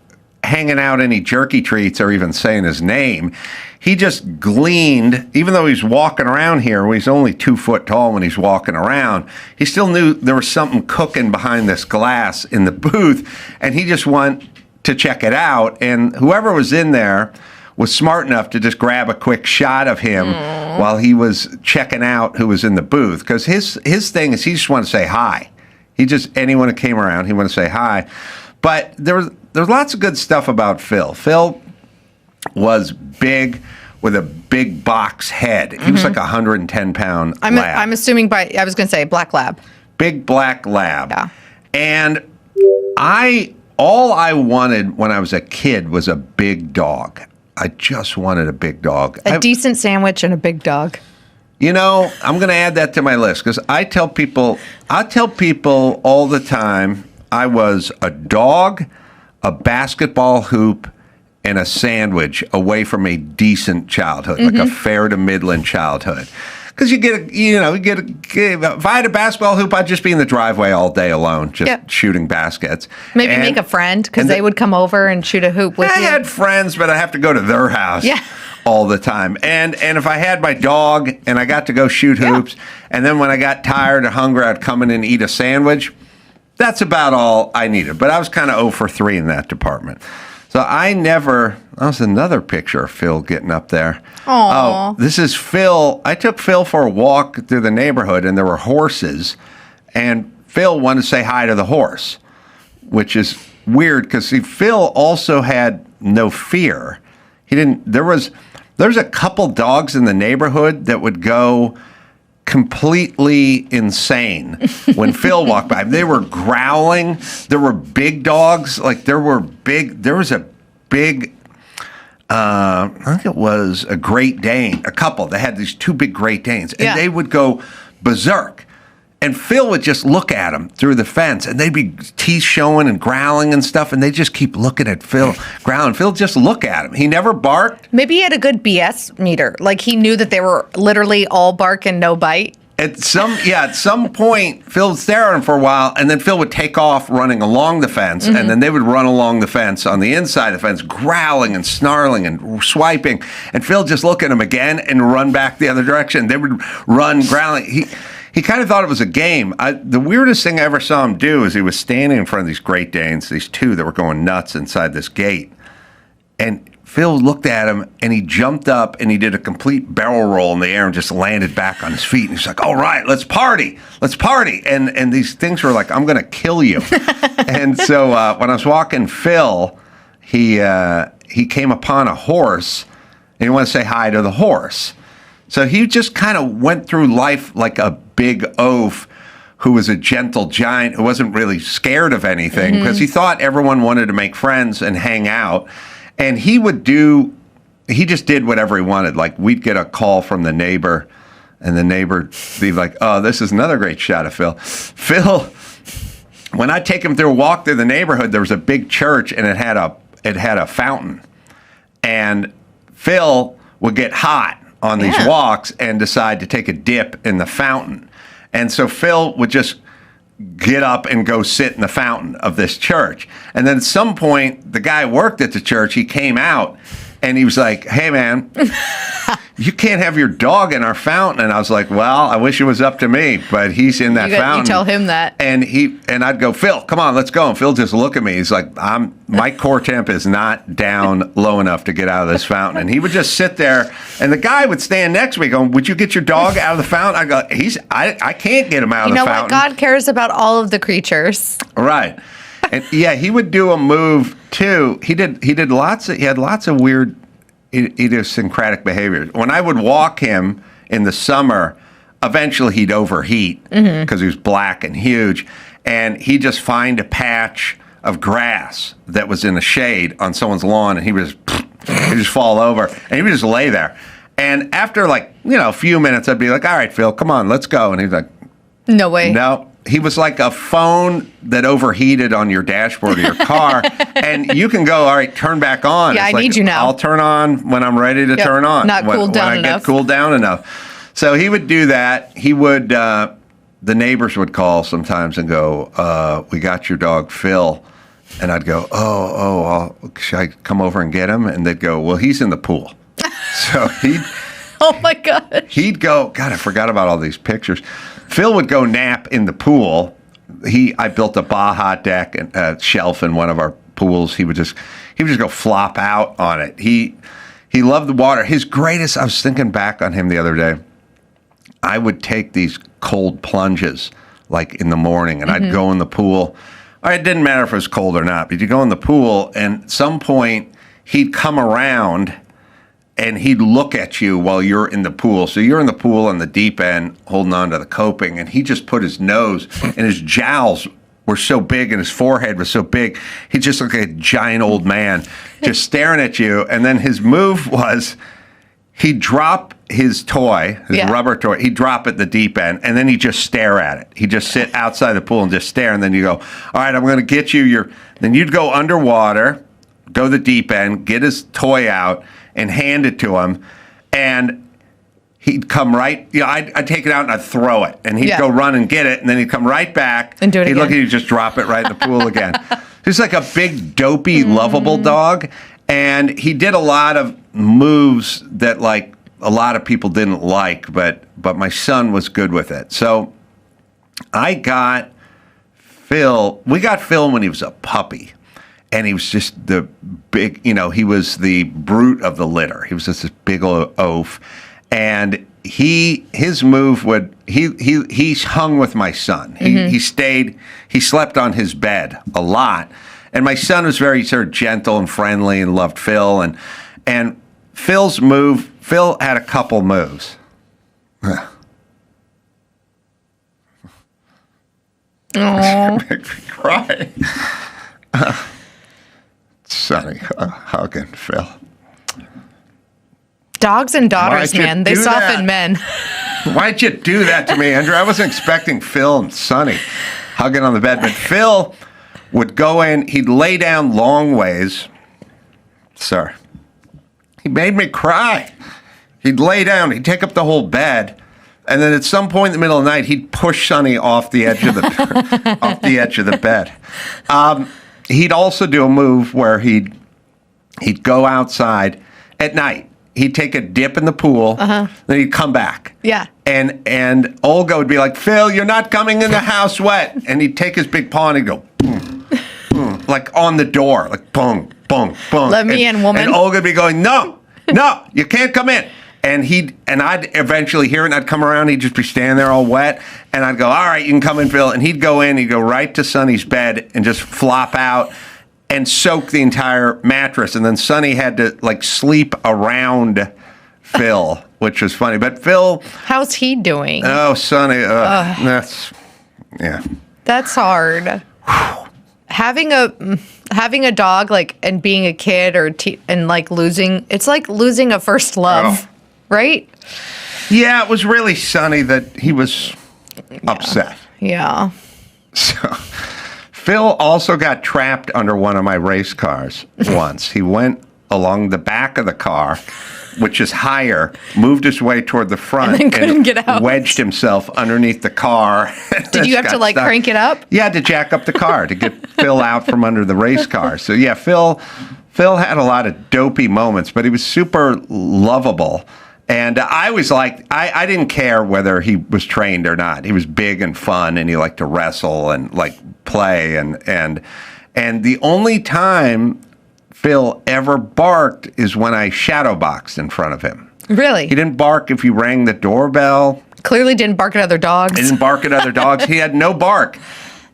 A: hanging out any jerky treats or even saying his name. He just gleaned, even though he's walking around here, he's only 2 foot tall when he's walking around, he still knew there was something cooking behind this glass in the booth, and he just wanted to check it out. And whoever was in there was smart enough to just grab a quick shot of him while he was checking out who was in the booth. Because his thing is he just wanted to say hi. Anyone who came around, he wanted to say hi. But there's lots of good stuff about Phil. Phil was big with a big box head. He was like 110-pound lab.
B: I'm assuming I was going to say black lab.
A: Big black lab.
B: Yeah.
A: And all I wanted when I was a kid was a big dog. I just wanted a big dog.
B: A decent sandwich and a big dog.
A: I'm going to add that to my list because I tell people all the time I was a dog, a basketball hoop, and a sandwich away from a decent childhood, like a fair to midland childhood. Because if I had a basketball hoop, I'd just be in the driveway all day alone, just shooting baskets.
B: Maybe make a friend, because they would come over and shoot a hoop with you.
A: I had friends, but I have to go to their house.
B: Yeah.
A: all the time. And if I had my dog and I got to go shoot hoops, and then when I got tired or hungry, I'd come in and eat a sandwich. That's about all I needed. But I was kind of 0 for 3 in that department. So that was another picture of Phil getting up there.
B: Aww.
A: Oh, this is Phil. I took Phil for a walk through the neighborhood, and there were horses, and Phil wanted to say hi to the horse, which is weird because Phil also had no fear. There's a couple dogs in the neighborhood that would go completely insane when Phil walked by. They were growling. There were big dogs. There was a big, I think it was a Great Dane, a couple. They had these 2 big Great Danes, and they would go berserk. And Phil would just look at them through the fence, and they'd be teeth showing and growling and stuff, and they just keep looking at Phil, growling. Phil just look at him. He never barked.
B: Maybe he had a good BS meter. He knew that they were literally all bark and no bite.
A: At some point, Phil would stare at him for a while, and then Phil would take off running along the fence, and then they would run along the fence on the inside of the fence, growling and snarling and swiping, and Phil just look at him again and run back the other direction. They would run growling. He kind of thought it was a game. The weirdest thing I ever saw him do is he was standing in front of these Great Danes, these 2 that were going nuts inside this gate. And Phil looked at him, and he jumped up, and he did a complete barrel roll in the air and just landed back on his feet. And he's like, all right, let's party. Let's party. And these things were like, I'm going to kill you. And so when I was walking Phil, he came upon a horse, and he wanted to say hi to the horse. So he just kind of went through life like a big oaf who was a gentle giant who wasn't really scared of anything because he thought everyone wanted to make friends and hang out. And he just did whatever he wanted. We'd get a call from the neighbor, and the neighbor would be like, oh, this is another great shot of Phil. Phil, when I'd take him through a walk through the neighborhood, there was a big church, and it had a fountain. And Phil would get hot on these walks and decide to take a dip in the fountain. And so Phil would just get up and go sit in the fountain of this church. And then at some point, the guy who worked at the church, he came out and he was like, hey, man, you can't have your dog in our fountain. And I was like, well, I wish it was up to me, but he's in that fountain.
B: You tell him that.
A: And I'd go, Phil, come on, let's go. And Phil just look at me. He's like, my core temp is not down low enough to get out of this fountain. And he would just sit there, and the guy would stand next to me going, would you get your dog out of the fountain? I go, I can't get him out of the fountain.
B: You know what? God cares about all of the creatures.
A: Right. And he would do a move too. He had lots of weird idiosyncratic behaviors. When I would walk him in the summer, eventually he'd overheat because he was black and huge, and he'd just find a patch of grass that was in the shade on someone's lawn, and he'd just fall over, and he would just lay there. And after a few minutes, I'd be like, all right, Phil, come on, let's go. And he's like,
B: no way.
A: No. He was like a phone that overheated on your dashboard of your car, and you can go, all right, turn back on.
B: Yeah, I need you now.
A: I'll turn on when I'm ready to turn on.
B: Not cooled down
A: enough. When I get cooled down enough. So he would do that. He would, the neighbors would call sometimes and go, we got your dog, Phil. And I'd go, should I come over and get him? And they'd go, well, he's in the pool. So
B: oh my gosh.
A: He'd go, God, I forgot about all these pictures. Phil would go nap in the pool. I built a Baja deck and a shelf in one of our pools. He would just go flop out on it. He loved the water. I was thinking back on him the other day. I would take these cold plunges in the morning, and I'd go in the pool. It didn't matter if it was cold or not, but you'd go in the pool, and at some point he'd come around and he'd look at you while you're in the pool. So you're in the pool on the deep end holding on to the coping, and he just put his nose, and his jowls were so big and his forehead was so big, he just looked like a giant old man just staring at you. And then his move was he'd drop his toy, rubber toy, he'd drop it at the deep end, and then he'd just stare at it. He'd just sit outside the pool and just stare, and then you go, all right, I'm going to get you then you'd go underwater, go to the deep end, get his toy out, and hand it to him, and he'd come right, I'd take it out and I'd throw it, and he'd go run and get it, and then he'd come right back,
B: and do it
A: he'd
B: again.
A: Look at you, just drop it right in the pool again. He's like a big, dopey, lovable dog, and he did a lot of moves that like a lot of people didn't like, but my son was good with it. So we got Phil when he was a puppy, and he was just the big, he was the brute of the litter. He was just this big old oaf, and his move he hung with my son. He slept on his bed a lot, and my son was very sort of gentle and friendly and loved Phil, and Phil's move. Phil had a couple moves.
B: Oh,
A: Make me cry. Sonny, hugging Phil.
B: dogs and daughters,
A: Why'd you
B: man, they
A: do
B: soften
A: that?
B: men.
A: Why'd you do that to me, Andrew? I wasn't expecting Phil and Sonny hugging on the bed, but Phil would go in, he'd lay down long ways. Sorry. He made me cry. He'd lay down, he'd take up the whole bed, and then at some point in the middle of the night, he'd push Sonny off the edge of the off the edge of the bed. He'd also do a move where he'd go outside at night. He'd take a dip in the pool, then he'd come back.
B: Yeah.
A: And Olga would be like, Phil, you're not coming in the house wet. And he'd take his big paw and he'd go, boom, boom, like on the door, like boom, boom, boom.
B: Let me in, woman.
A: And Olga would be going, no, you can't come in. And I'd eventually hear it, and I'd come around, he'd just be standing there all wet, and I'd go, all right, you can come in, Phil. And he'd go in, he'd go right to Sonny's bed and just flop out and soak the entire mattress. And then Sonny had to like sleep around Phil, which was funny. But Phil,
B: How's he doing?
A: oh, Sonny, that's
B: hard. Having a dog, like, and being a kid and like losing, it's like losing a first love, right?
A: Yeah, it was really Sonny that he was upset.
B: Yeah.
A: So Phil also got trapped under one of my race cars once. He went along the back of the car, which is higher, moved his way toward the front,
B: And then couldn't get out.
A: wedged himself underneath the car.
B: Did you have to like crank it up?
A: Yeah, to jack up the car to get Phil out from under the race car. So yeah, Phil had a lot of dopey moments, but he was super lovable. And I was like, I didn't care whether he was trained or not. He was big and fun, and he liked to wrestle and like play. And the only time Phil ever barked is when I shadowboxed in front of him.
B: Really?
A: He didn't bark if you rang the doorbell.
B: Clearly didn't bark at other dogs.
A: He didn't bark at other dogs. He had no bark.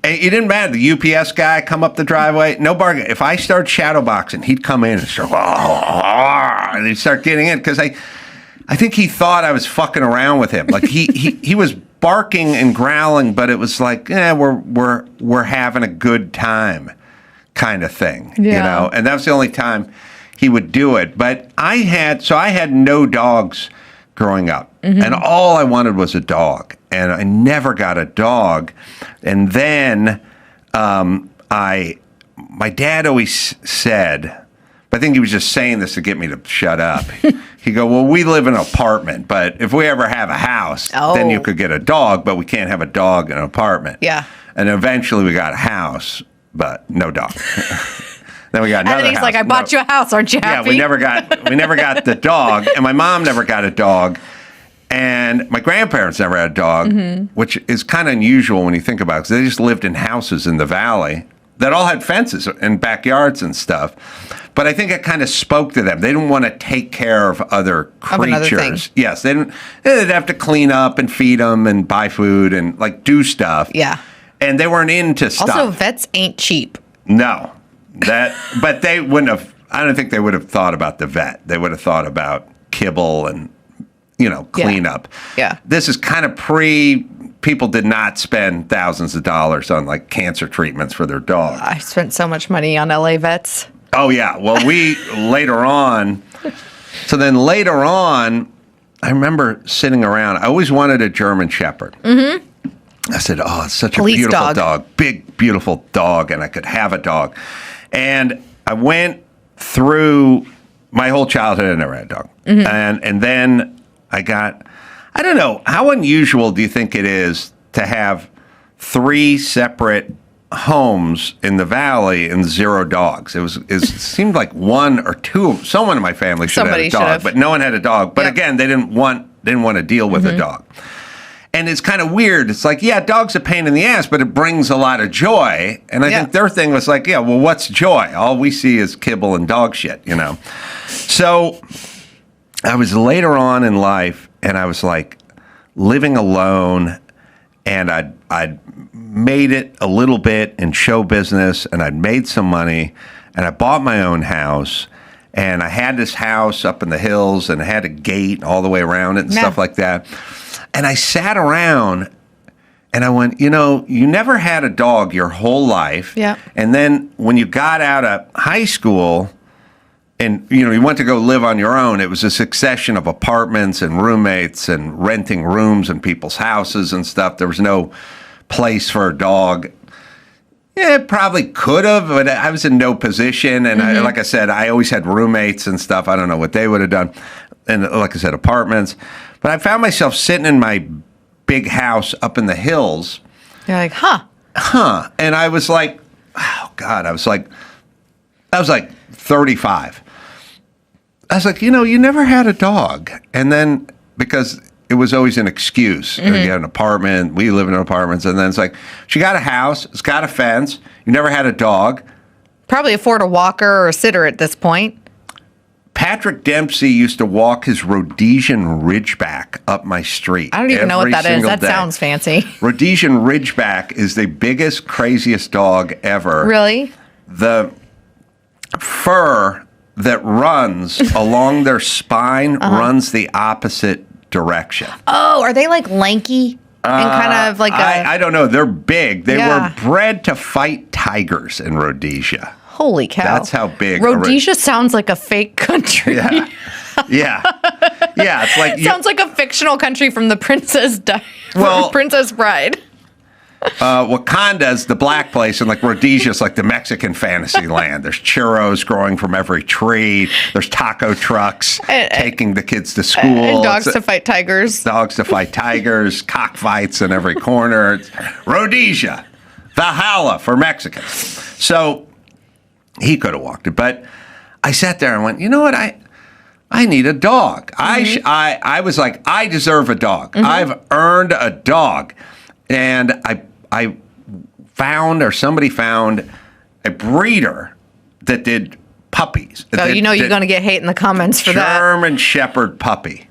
A: And it didn't matter. The UPS guy come up the driveway, no bark. If I start shadowboxing, he'd come in and start, and he'd start getting in because I think he thought I was fucking around with him. Like he was barking and growling, but it was like, we're having a good time kind of thing,
B: Yeah.
A: And that was the only time he would do it. But I had no dogs growing up, and all I wanted was a dog, and I never got a dog. And then my dad always said, but I think he was just saying this to get me to shut up. He'd go, well, we live in an apartment, but if we ever have a house, then you could get a dog, but we can't have a dog in an apartment.
B: Yeah.
A: And eventually we got a house, but no dog. Then we got another
B: And then he's
A: house.
B: like, I bought you a house, aren't you happy?
A: Yeah, we never got the dog, and my mom never got a dog, and my grandparents never had a dog, which is kind of unusual when you think about it, because they just lived in houses in the valley that all had fences and backyards and stuff. But I think it kind of spoke to them. They didn't want to take care of other
B: another thing.
A: creatures. Yes, they'd have to clean up and feed them and buy food and like do stuff.
B: Yeah.
A: And they weren't into stuff.
B: Also, vets ain't cheap.
A: No. But they wouldn't have, I don't think they would have thought about the vet. They would have thought about kibble and, cleanup.
B: Yeah.
A: This is kind of people did not spend thousands of dollars on like cancer treatments for their dogs.
B: I spent so much money on LA vets.
A: Oh, yeah. Well, later on, I remember sitting around. I always wanted a German Shepherd. Mm-hmm. I said, oh, it's such
B: Police
A: a beautiful
B: dog.
A: Big, beautiful dog, and I could have a dog. And I went through my whole childhood. I never had a dog. Mm-hmm. And then I don't know, how unusual do you think it is to have 3 separate homes in the valley and 0 dogs. It seemed like 1 or 2. Someone in my family should have had a dog, but no one had a dog. But again, they didn't want to deal with a dog. And it's kind of weird. It's like, yeah, dog's a pain in the ass, but it brings a lot of joy. And I think their thing was like, yeah, well, what's joy? All we see is kibble and dog shit, you know? So I was later on in life, and I was like living alone, and I'd made it a little bit in show business, and I'd made some money, and I bought my own house. And I had this house up in the hills, and I had a gate all the way around it and stuff like that. And I sat around and I went, you know, you never had a dog your whole life.
B: Yeah.
A: And then when you got out of high school and, you know, you went to go live on your own, it was a succession of apartments and roommates and renting rooms in people's houses and stuff. There was no place for a dog. Yeah, it probably could have, but I was in no position. And like I said, I always had roommates and stuff. I don't know what they would have done. And like I said, apartments. But I found myself sitting in my big house up in the hills.
B: You're like, huh.
A: And I was like, oh, God, I was like 35. I was like, you know, you never had a dog. And then because it was always an excuse. You had an apartment. We live in apartments. And then it's like, she got a house. It's got a fence. You never had a dog.
B: Probably afford a walker or a sitter at this point.
A: Patrick Dempsey used to walk his Rhodesian Ridgeback up my street.
B: I don't even know what that is. That
A: day.
B: Sounds fancy.
A: Rhodesian Ridgeback is the biggest, craziest dog ever.
B: Really?
A: The fur that runs along their spine runs the opposite direction.
B: Oh, are they like lanky and kind of like
A: I don't know. They're big. They were bred to fight tigers in Rhodesia.
B: Holy cow.
A: That's how big.
B: Rhodesia sounds like a fake country.
A: Yeah. It's like
B: sounds like a fictional country from the Princess Bride.
A: Wakanda's the black place, and like Rhodesia's like the Mexican fantasy land. There's churros growing from every tree. There's taco trucks taking the kids to school.
B: And dogs to fight tigers.
A: Dogs to fight tigers. Cockfights in every corner. It's Rhodesia, Valhalla for Mexicans. So he could have walked it, but I sat there and went, you know what? I need a dog. I was like, I deserve a dog. I've earned a dog. And I found, or somebody found, a breeder that did puppies.
B: Oh, you know you're going to get hate in the comments for that.
A: German Shepherd puppy.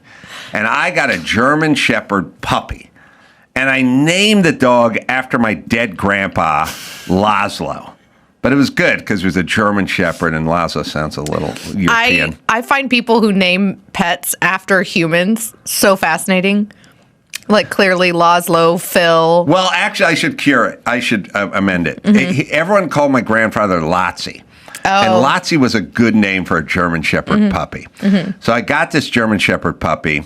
A: And I got a German Shepherd puppy. And I named the dog after my dead grandpa, Laszlo. But it was good because it was a German Shepherd, and Laszlo sounds a little European.
B: I find people who name pets after humans so fascinating. Like clearly Laszlo, Phil.
A: Well, actually, I should cure it. I should amend it. Everyone called my grandfather Lotzi. Oh. And Lotzi was a good name for a German Shepherd puppy. So I got this German Shepherd puppy.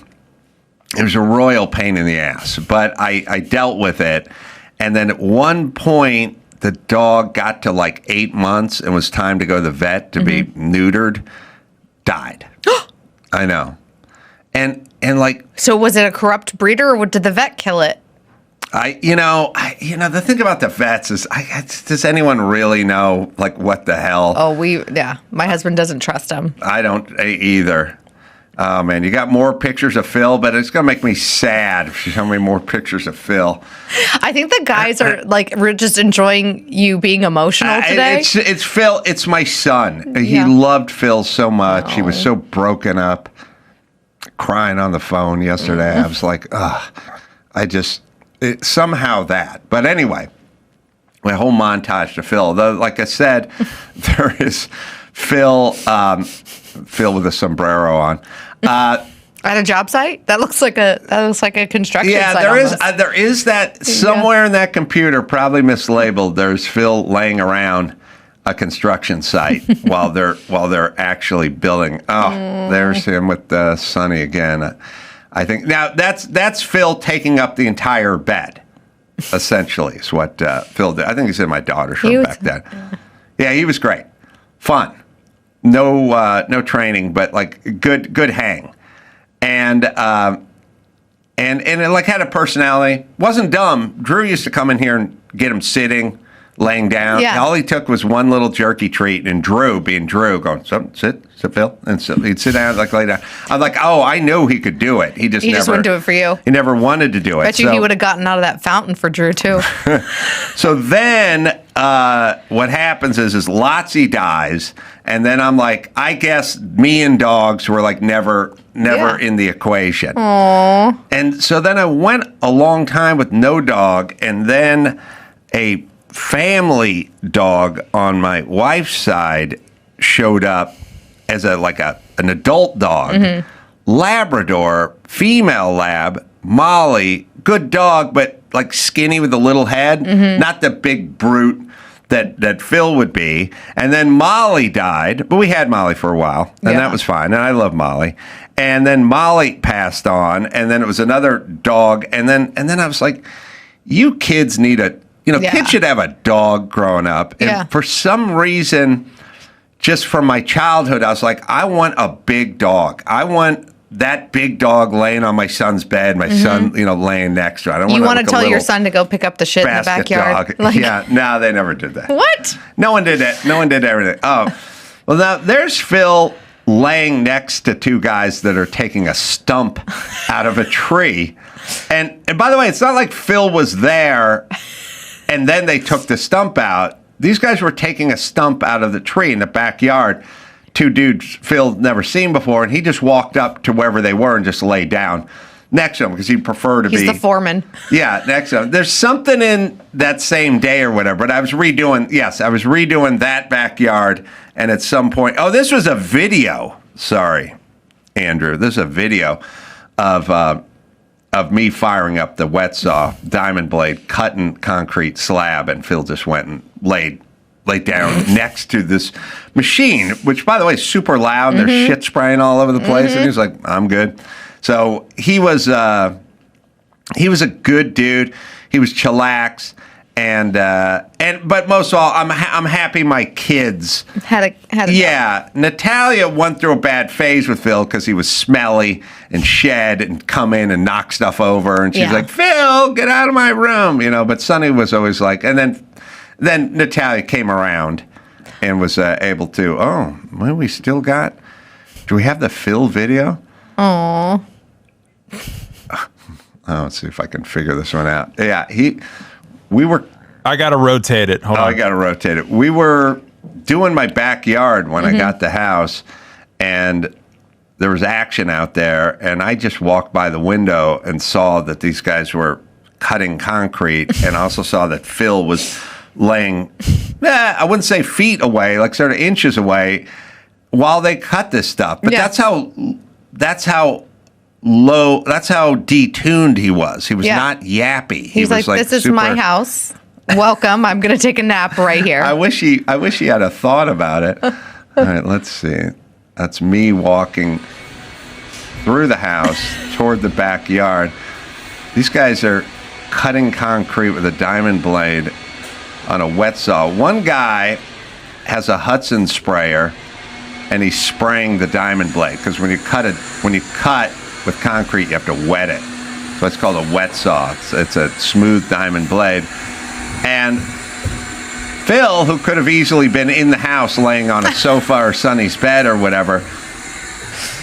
A: It was a royal pain in the ass, but I dealt with it. And then at one point, the dog got to like 8 months and was time to go to the vet to be neutered. Died. I know. And like,
B: so was it a corrupt breeder, or did the vet kill it?
A: The thing about the vets is, does anyone really know like what the hell?
B: Oh, my husband doesn't trust them.
A: I don't either. Oh man, you got more pictures of Phil, but it's gonna make me sad if you show me more pictures of Phil.
B: I think the guys are like just enjoying you being emotional today.
A: It's Phil. It's my son. He loved Phil so much. He was so broken up. Crying on the phone yesterday. I was like, somehow that. But anyway, my whole montage to Phil. Though, like I said, there is Phil with a sombrero on.
B: At a job site? That looks like a construction site.
A: Yeah, there is that somewhere in that computer, probably mislabeled. There's Phil laying around a construction site while they're actually building. Oh, there's him with Sonny again. I think now that's Phil taking up the entire bed. Essentially, is what Phil did. I think he's in my daughter's room back then. Yeah, he was great, fun. No training, but like good hang, and it like had a personality. Wasn't dumb. Drew used to come in here and get him sitting. laying down.
B: Yeah.
A: All he took was one little jerky treat, and Drew, being Drew, going, sit, Phil. And so he'd sit down, like lay down. I'm like, oh, I knew he could do it. He just
B: wouldn't do it for you.
A: He never wanted to do it.
B: Bet you he would have gotten out of that fountain for Drew too.
A: So then what happens is Lotzie dies, and then I'm like, I guess me and dogs were like never in the equation.
B: Aww.
A: And so then I went a long time with no dog, and then a family dog on my wife's side showed up as an adult dog. Labrador, female lab, Molly, good dog, but like skinny with a little head, not the big brute that Phil would be. And then Molly died, but we had Molly for a while, and that was fine. And I love Molly. And then Molly passed on, and then it was another dog, and then I was like, you kids need kids should have a dog growing up. And for some reason, just from my childhood, I was like, I want a big dog. I want that big dog laying on my son's bed, my son, laying next to it. I don't
B: You
A: want to
B: tell your son to go pick up the shit in the backyard?
A: Dog. No, they never did that.
B: What?
A: No one did that. No one did everything. Oh, well, now there's Phil laying next to two guys that are taking a stump out of a tree. And by the way, it's not like Phil was there and then they took the stump out. These guys were taking a stump out of the tree in the backyard. Two dudes Phil never seen before, and he just walked up to wherever they were and just laid down next to them because he'd prefer to be.
B: He's the foreman.
A: Yeah, next to him. There's something in that same day or whatever, but I was redoing that backyard, and at some point, this was a video. Sorry, Andrew. This is a video of me firing up the wet saw, diamond blade, cutting concrete slab, and Phil just went and laid down next to this machine, which, by the way, is super loud. There's shit spraying all over the place. And he was like, I'm good. So he was a good dude. He was chillax. But most of all, I'm happy my kids
B: had a
A: yeah. Natalia went through a bad phase with Phil because he was smelly and shed and come in and knock stuff over, and she's like, Phil, get out of my room, But Sonny was always like, and then Natalia came around and was able to. Oh, well, we still got. Do we have the Phil video?
B: Aww.
A: Let's see if I can figure this one out. Yeah, we were.
K: I got to rotate it. Hold on.
A: I got to rotate it. We were doing my backyard when I got the house, and there was action out there, and I just walked by the window and saw that these guys were cutting concrete, and I also saw that Phil was laying, I wouldn't say feet away, like sort of inches away, while they cut this stuff. But that's how detuned he was. He was not yappy.
B: He's like, this is my house. Welcome. I'm going to take a nap right here.
A: I wish he had a thought about it. All right, let's see. That's me walking through the house toward the backyard. These guys are cutting concrete with a diamond blade on a wet saw. One guy has a Hudson sprayer, and he's spraying the diamond blade because when you cut with concrete, you have to wet it. So it's called a wet saw. It's a smooth diamond blade. And Phil, who could have easily been in the house laying on a sofa or Sonny's bed or whatever,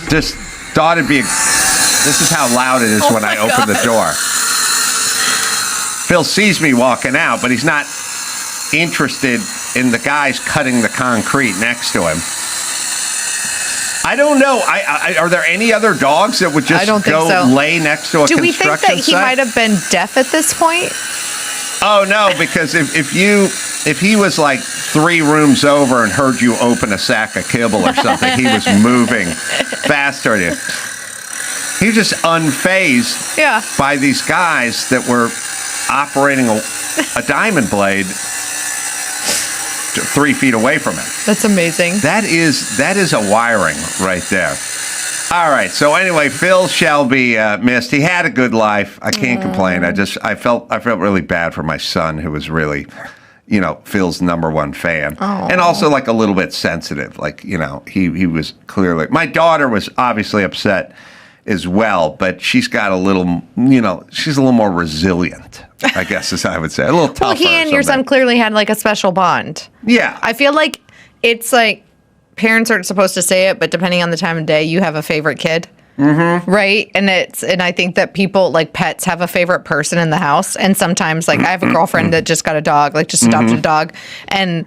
A: just thought it'd be this is how loud it is when I open the door. Phil sees me walking out, but he's not interested in the guys cutting the concrete next to him. I don't know. Are there any other dogs that would just lay next to a construction site?
B: Do we think that he might have been deaf at this point?
A: Oh, no, because if he was like 3 rooms over and heard you open a sack of kibble or something, he was moving fast toward you. He was just unfazed by these guys that were operating a diamond blade 3 feet away from him.
B: That's amazing.
A: That is a wiring right there. All right. So anyway, Phil shall be missed. He had a good life. I can't complain. I felt really bad for my son, who was really, Phil's #1 fan, and also like a little bit sensitive. Like he was clearly. My daughter was obviously upset as well, but she's got a little, she's a little more resilient, I guess, as I would say. A little tougher.
B: Well, he and your son clearly had like a special bond.
A: Yeah.
B: I feel like it's like parents aren't supposed to say it, but depending on the time of day, you have a favorite kid. Mm-hmm. Right. And I think that people like pets have a favorite person in the house. And sometimes like I have a girlfriend that just got a dog, like just adopted a dog. And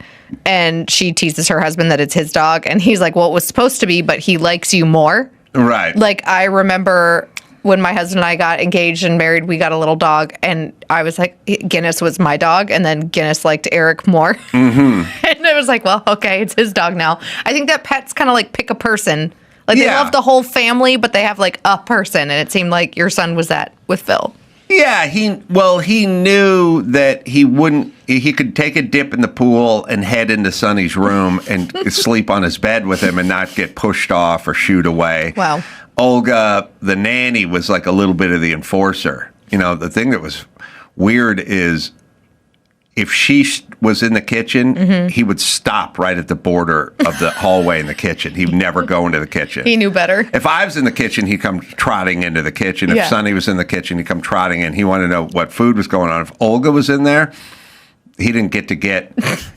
B: she teases her husband that it's his dog. And he's like, well, it was supposed to be, but he likes you more.
A: Right.
B: Like I remember when my husband and I got engaged and married, we got a little dog. And I was like, Guinness was my dog. And then Guinness liked Eric more. Mm-hmm. And it was like, well, okay, it's his dog now. I think that pets kind of like pick a person. Like they love the whole family, but they have like a person, and it seemed like your son was that with Phil.
A: Yeah, he knew that he could take a dip in the pool and head into Sonny's room and sleep on his bed with him and not get pushed off or shooed away.
B: Wow.
A: Olga, the nanny, was like a little bit of the enforcer. The thing that was weird is if she was in the kitchen, he would stop right at the border of the hallway in the kitchen. He would never go into the kitchen.
B: He knew better.
A: If I was in the kitchen, he'd come trotting into the kitchen. If Sonny was in the kitchen, he'd come trotting in. He wanted to know what food was going on. If Olga was in there, he didn't get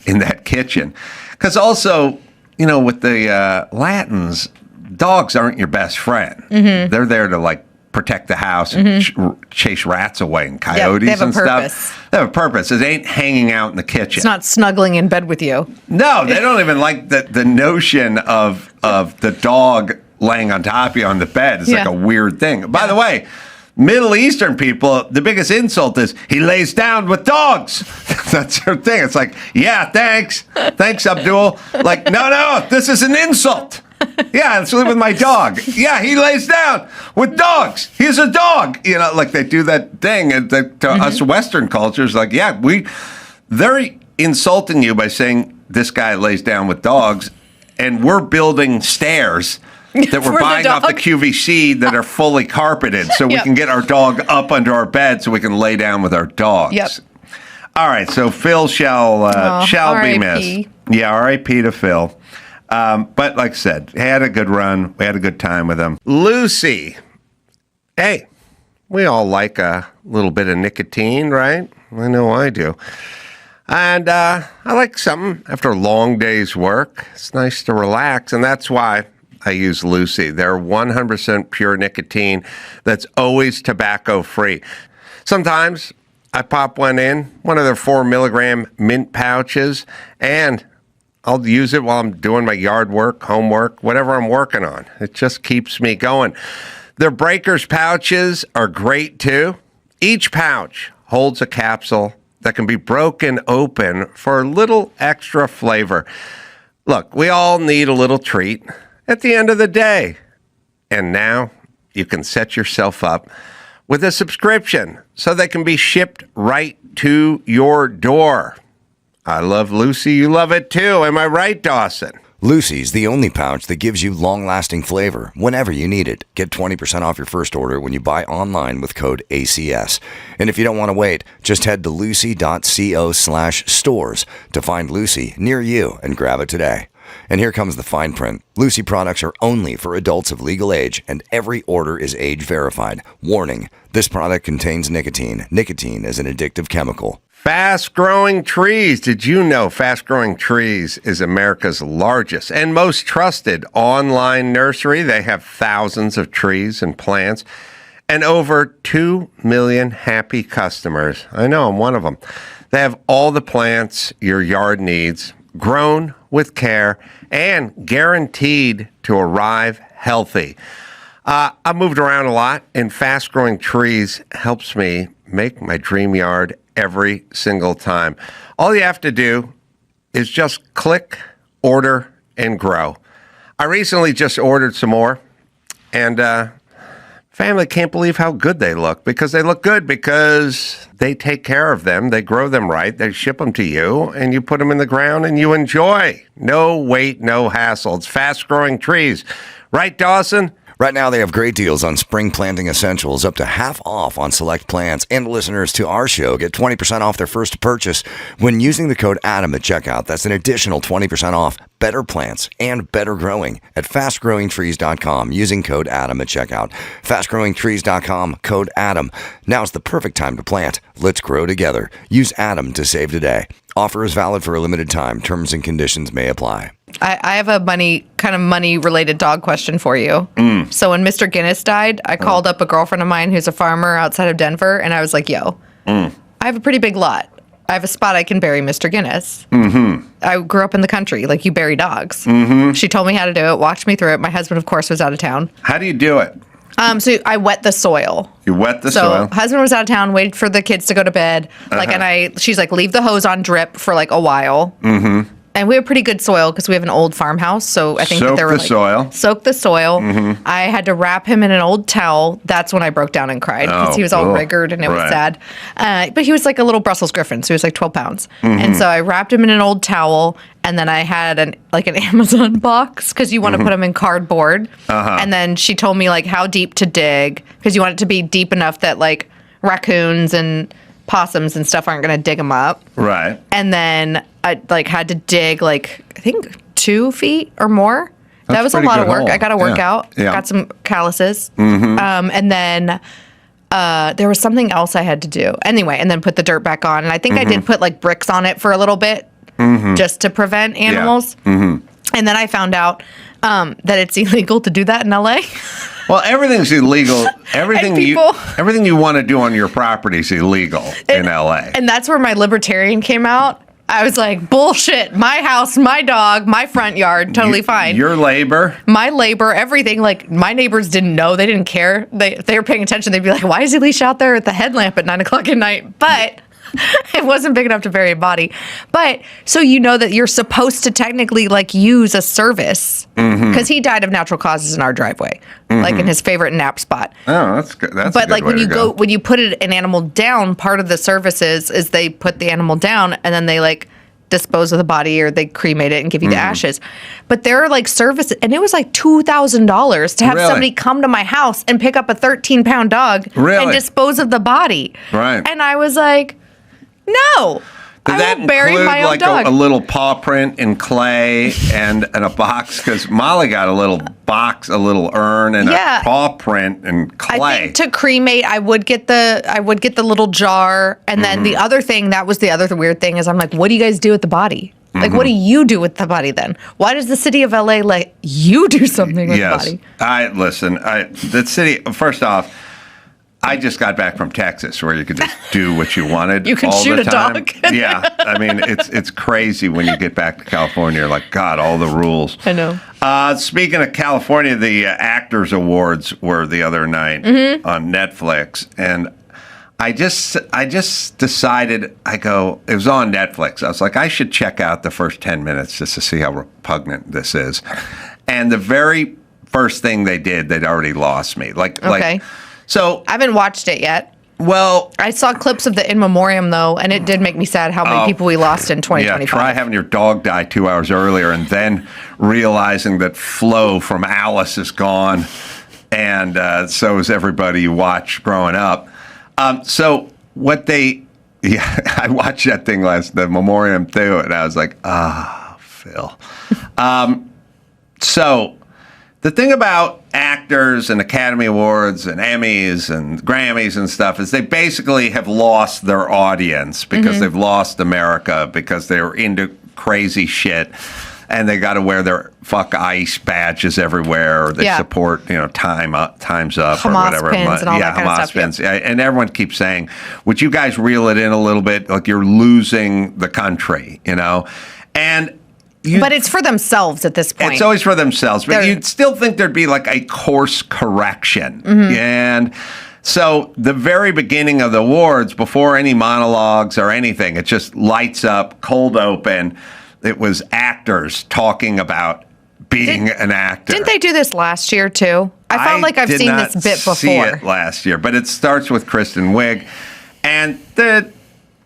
A: in that kitchen. Because also, with the Latins, dogs aren't your best friend. Mm-hmm. They're there to like protect the house and chase rats away and coyotes and stuff. They have a purpose. It ain't hanging out in the kitchen.
B: It's not snuggling in bed with you.
A: No, they don't even like the notion of the dog laying on top of you on the bed. It's like a weird thing. By the way, Middle Eastern people, the biggest insult is he lays down with dogs. That's their thing. It's like, yeah, thanks. Thanks, Abdul. Like, no, this is an insult. Yeah, let's live with my dog. Yeah, he lays down with dogs. He's a dog. Like they do that thing. And to us Western cultures, like, they're insulting you by saying this guy lays down with dogs, and we're building stairs that we're buying off the QVC that are fully carpeted so we can get our dog up under our bed so we can lay down with our dogs.
B: Yep.
A: All right, so Phil shall be missed. Yeah, R.I.P. to Phil. But like I said, had a good run. We had a good time with him. Lucy. Hey, we all like a little bit of nicotine, right? I know I do. And I like something after a long day's work. It's nice to relax, and that's why I use Lucy. They're 100% pure nicotine that's always tobacco-free. Sometimes I pop one in, one of their 4-milligram mint pouches, and I'll use it while I'm doing my yard work, homework, whatever I'm working on. It just keeps me going. Their Breakers pouches are great too. Each pouch holds a capsule that can be broken open for a little extra flavor. Look, we all need a little treat at the end of the day. And now you can set yourself up with a subscription so they can be shipped right to your door. I love Lucy. You love it too. Am I right, Dawson?
D: Lucy's the only pouch that gives you long-lasting flavor whenever you need it. Get 20% off your first order when you buy online with code ACS. And if you don't want to wait, just head to lucy.co/stores to find Lucy near you and grab it today. And here comes the fine print. Lucy products are only for adults of legal age, and every order is age verified. Warning, this product contains nicotine. Nicotine is an addictive chemical.
A: Fast Growing Trees. Did you know Fast Growing Trees is America's largest and most trusted online nursery? They have thousands of trees and plants and over 2 million happy customers. I know, I'm one of them. They have all the plants your yard needs, grown with care and guaranteed to arrive healthy. I've moved around a lot, and Fast Growing Trees helps me make my dream yard every single time. All you have to do is just click, order, and grow. I recently just ordered some more, and family can't believe how good they look, because they look good because they take care of them. They grow them right. They ship them to you, and you put them in the ground, and you enjoy. No wait, no hassle. It's Fast Growing Trees. Right, Dawson?
D: Right now, they have great deals on spring planting essentials, up to half off on select plants. And listeners to our show get 20% off their first purchase when using the code ADAM at checkout. That's an additional 20% off better plants and better growing at fastgrowingtrees.com using code ADAM at checkout. Fastgrowingtrees.com, code ADAM. Now's the perfect time to plant. Let's grow together. Use ADAM to save today. Offer is valid for a limited time. Terms and conditions may apply.
B: I have a money related dog question for you. So when Mr. Guinness died, I called up a girlfriend of mine who's a farmer outside of Denver, and I was like, yo, I have a pretty big lot. I have a spot I can bury Mr. Guinness. I grew up in the country, like you bury dogs. She told me how to do it, walked me through it. My husband, of course, was out of town.
A: How do you do it?
B: So I wet the soil.
A: You wet the soil?
B: So husband was out of town, waited for the kids to go to bed. She's like, leave the hose on drip for like a while. And we have pretty good soil because we have an old farmhouse. So I think that there were soak the soil. I had to wrap him in an old towel. That's when I brook down and cried because he was all rigged and it was sad. But he was like a little Brussels Griffin, so he was like 12 pounds. And so I wrapped him in an old towel, and then I had an Amazon box because you want to put them in cardboard. And then she told me like how deep to dig because you want it to be deep enough that like raccoons and possums and stuff aren't going to dig them up.
A: Right.
B: And then I had to dig I think 2 feet or more. That was a lot of work.
A: Hole.
B: I got to work out.
A: Yeah.
B: Got some calluses. And then there was something else I had to do. Anyway, and then put the dirt back on. And I think I did put like bricks on it for a little bit just to prevent animals. And then I found out that it's illegal to do that in LA.
A: Well, everything's illegal. Everything you want to do on your property is illegal in LA.
B: And that's where my libertarian came out. I was like, bullshit. My house, my dog, my front yard, totally fine.
A: Your labor?
B: My labor, everything. Like, my neighbors didn't know. They didn't care. They were paying attention. They'd be like, why is he leashed out there at the headlamp at 9 o'clock at night? But it wasn't big enough to bury a body. But so you know that you're supposed to technically like use a service because he died of natural causes in our driveway, like in his favorite nap spot.
A: Oh, that's good. That's
B: but
A: a good
B: like
A: way
B: when you
A: to go,
B: when you put an animal down, part of the service is they put the animal down and then they like dispose of the body or they cremate it and give you the ashes. But there are like services, and it was like $2,000 to have somebody come to my house and pick up a 13-pound dog and dispose of the body.
A: Right.
B: And I was like, no, I will bury my own dog.
A: A little paw print in clay and a box? Because Molly got a little box, a little urn, and a paw print in clay.
B: I think to cremate, I would get the little jar, and then the other thing, that was the other weird thing, is I'm like, what do you guys do with the body? Like, what do you do with the body then? Why does the city of LA let you do something with the body?
A: The city, first off, I just got back from Texas where you could just do what you wanted.
B: You can
A: all
B: shoot
A: the
B: a
A: time.
B: dog.
A: Yeah. I mean, it's crazy when you get back to California. You're like, God, all the rules.
B: I know.
A: Speaking of California, the Actors Awards were the other night on Netflix. And I just decided, it was on Netflix. I was like, I should check out the first 10 minutes just to see how repugnant this is. And the very first thing they did, they'd already lost me. So
B: I haven't watched it yet.
A: Well,
B: I saw clips of the In Memoriam, though, and it did make me sad how many people we lost in 2025.
A: Yeah, try having your dog die 2 hours earlier and then realizing that Flo from Alice is gone, and so is everybody you watch growing up. I watched that thing the Memoriam too, and I was like, Phil. So the thing about actors and Academy Awards and Emmys and Grammys and stuff is they basically have lost their audience because they've lost America because they're into crazy shit and they got to wear their fuck ICE badges everywhere or they support, Time's Up
B: Hamas
A: or whatever.
B: Pins and all that kind of stuff.
A: Pins. Yeah. And everyone keeps saying, would you guys reel it in a little bit? Like you're losing the country, And
B: but it's for themselves at this point.
A: It's always for themselves. But you'd still think there'd be like a course correction. And so the very beginning of the awards, before any monologues or anything, it just lights up, cold open. It was actors talking about being an actor.
B: Didn't they do this last year, too? I felt like I've seen this bit before.
A: See it last year, but it starts with Kristen Wiig. And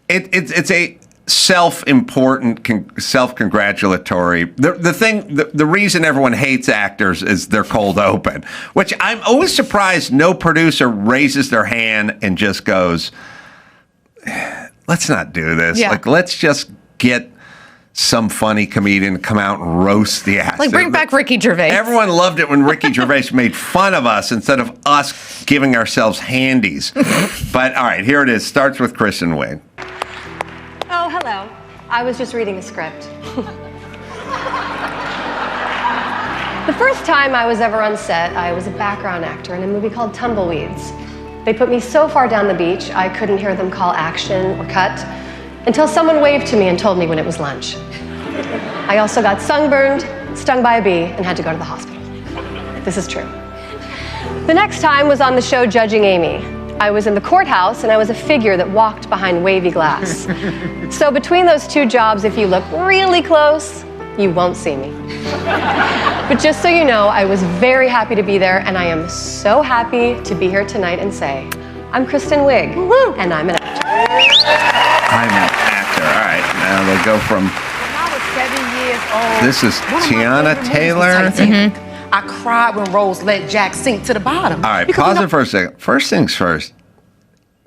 A: it's a self-important, self-congratulatory. The reason everyone hates actors is they're cold open, which I'm always surprised no producer raises their hand and just goes, let's not do this.
B: Yeah.
A: Like, let's just get some funny comedian to come out and roast the ass.
B: Like, bring back Ricky Gervais.
A: Everyone loved it when Ricky Gervais made fun of us instead of us giving ourselves handies. But all right, here it is. Starts with Kristen Wiig.
L: Oh, hello. I was just reading a script. The first time I was ever on set, I was a background actor in a movie called Tumbleweeds. They put me so far down the beach, I couldn't hear them call action or cut until someone waved to me and told me when it was lunch. I also got sunburned, stung by a bee, and had to go to the hospital. This is true. The next time was on the show Judging Amy. I was in the courthouse and I was a figure that walked behind wavy glass. So between those two jobs, if you look really close, you won't see me. But just so you know, I was very happy to be there, and I am so happy to be here tonight and say, I'm Kristen Wiig, and I'm an actor.
A: I'm an actor. All right, now they go from.
M: When I was 7 years old,
A: This is Tiana Taylor.
M: I cried when Rose let Jack sink to the bottom.
A: All right, pause it for a second. First things first.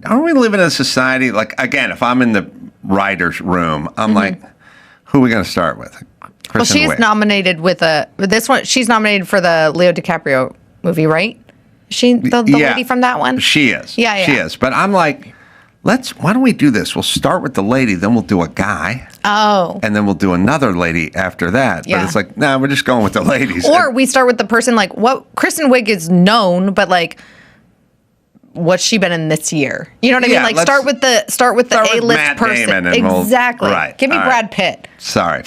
A: Aren't we living in a society, like, again, if I'm in the writer's room, I'm like, who are we going to start with?
B: Well, she's
A: Wiig.
B: nominated this one. She's nominated for the Leo DiCaprio movie, right? She the lady from that one.
A: She is.
B: Yeah.
A: She is. But I'm like, why don't we do this? We'll start with the lady, then we'll do a guy.
B: Oh.
A: And then we'll do another lady after that.
B: Yeah.
A: But it's like, we're just going with the ladies.
B: Or we start with the person, like, what Kristen Wiig is known, but like, what's she been in this year? You know what I mean? Like, start with the A-list
A: Matt
B: person.
A: Damon and
B: Exactly.
A: Right.
B: Give me
A: All
B: Brad
A: right.
B: Pitt.
A: Sorry.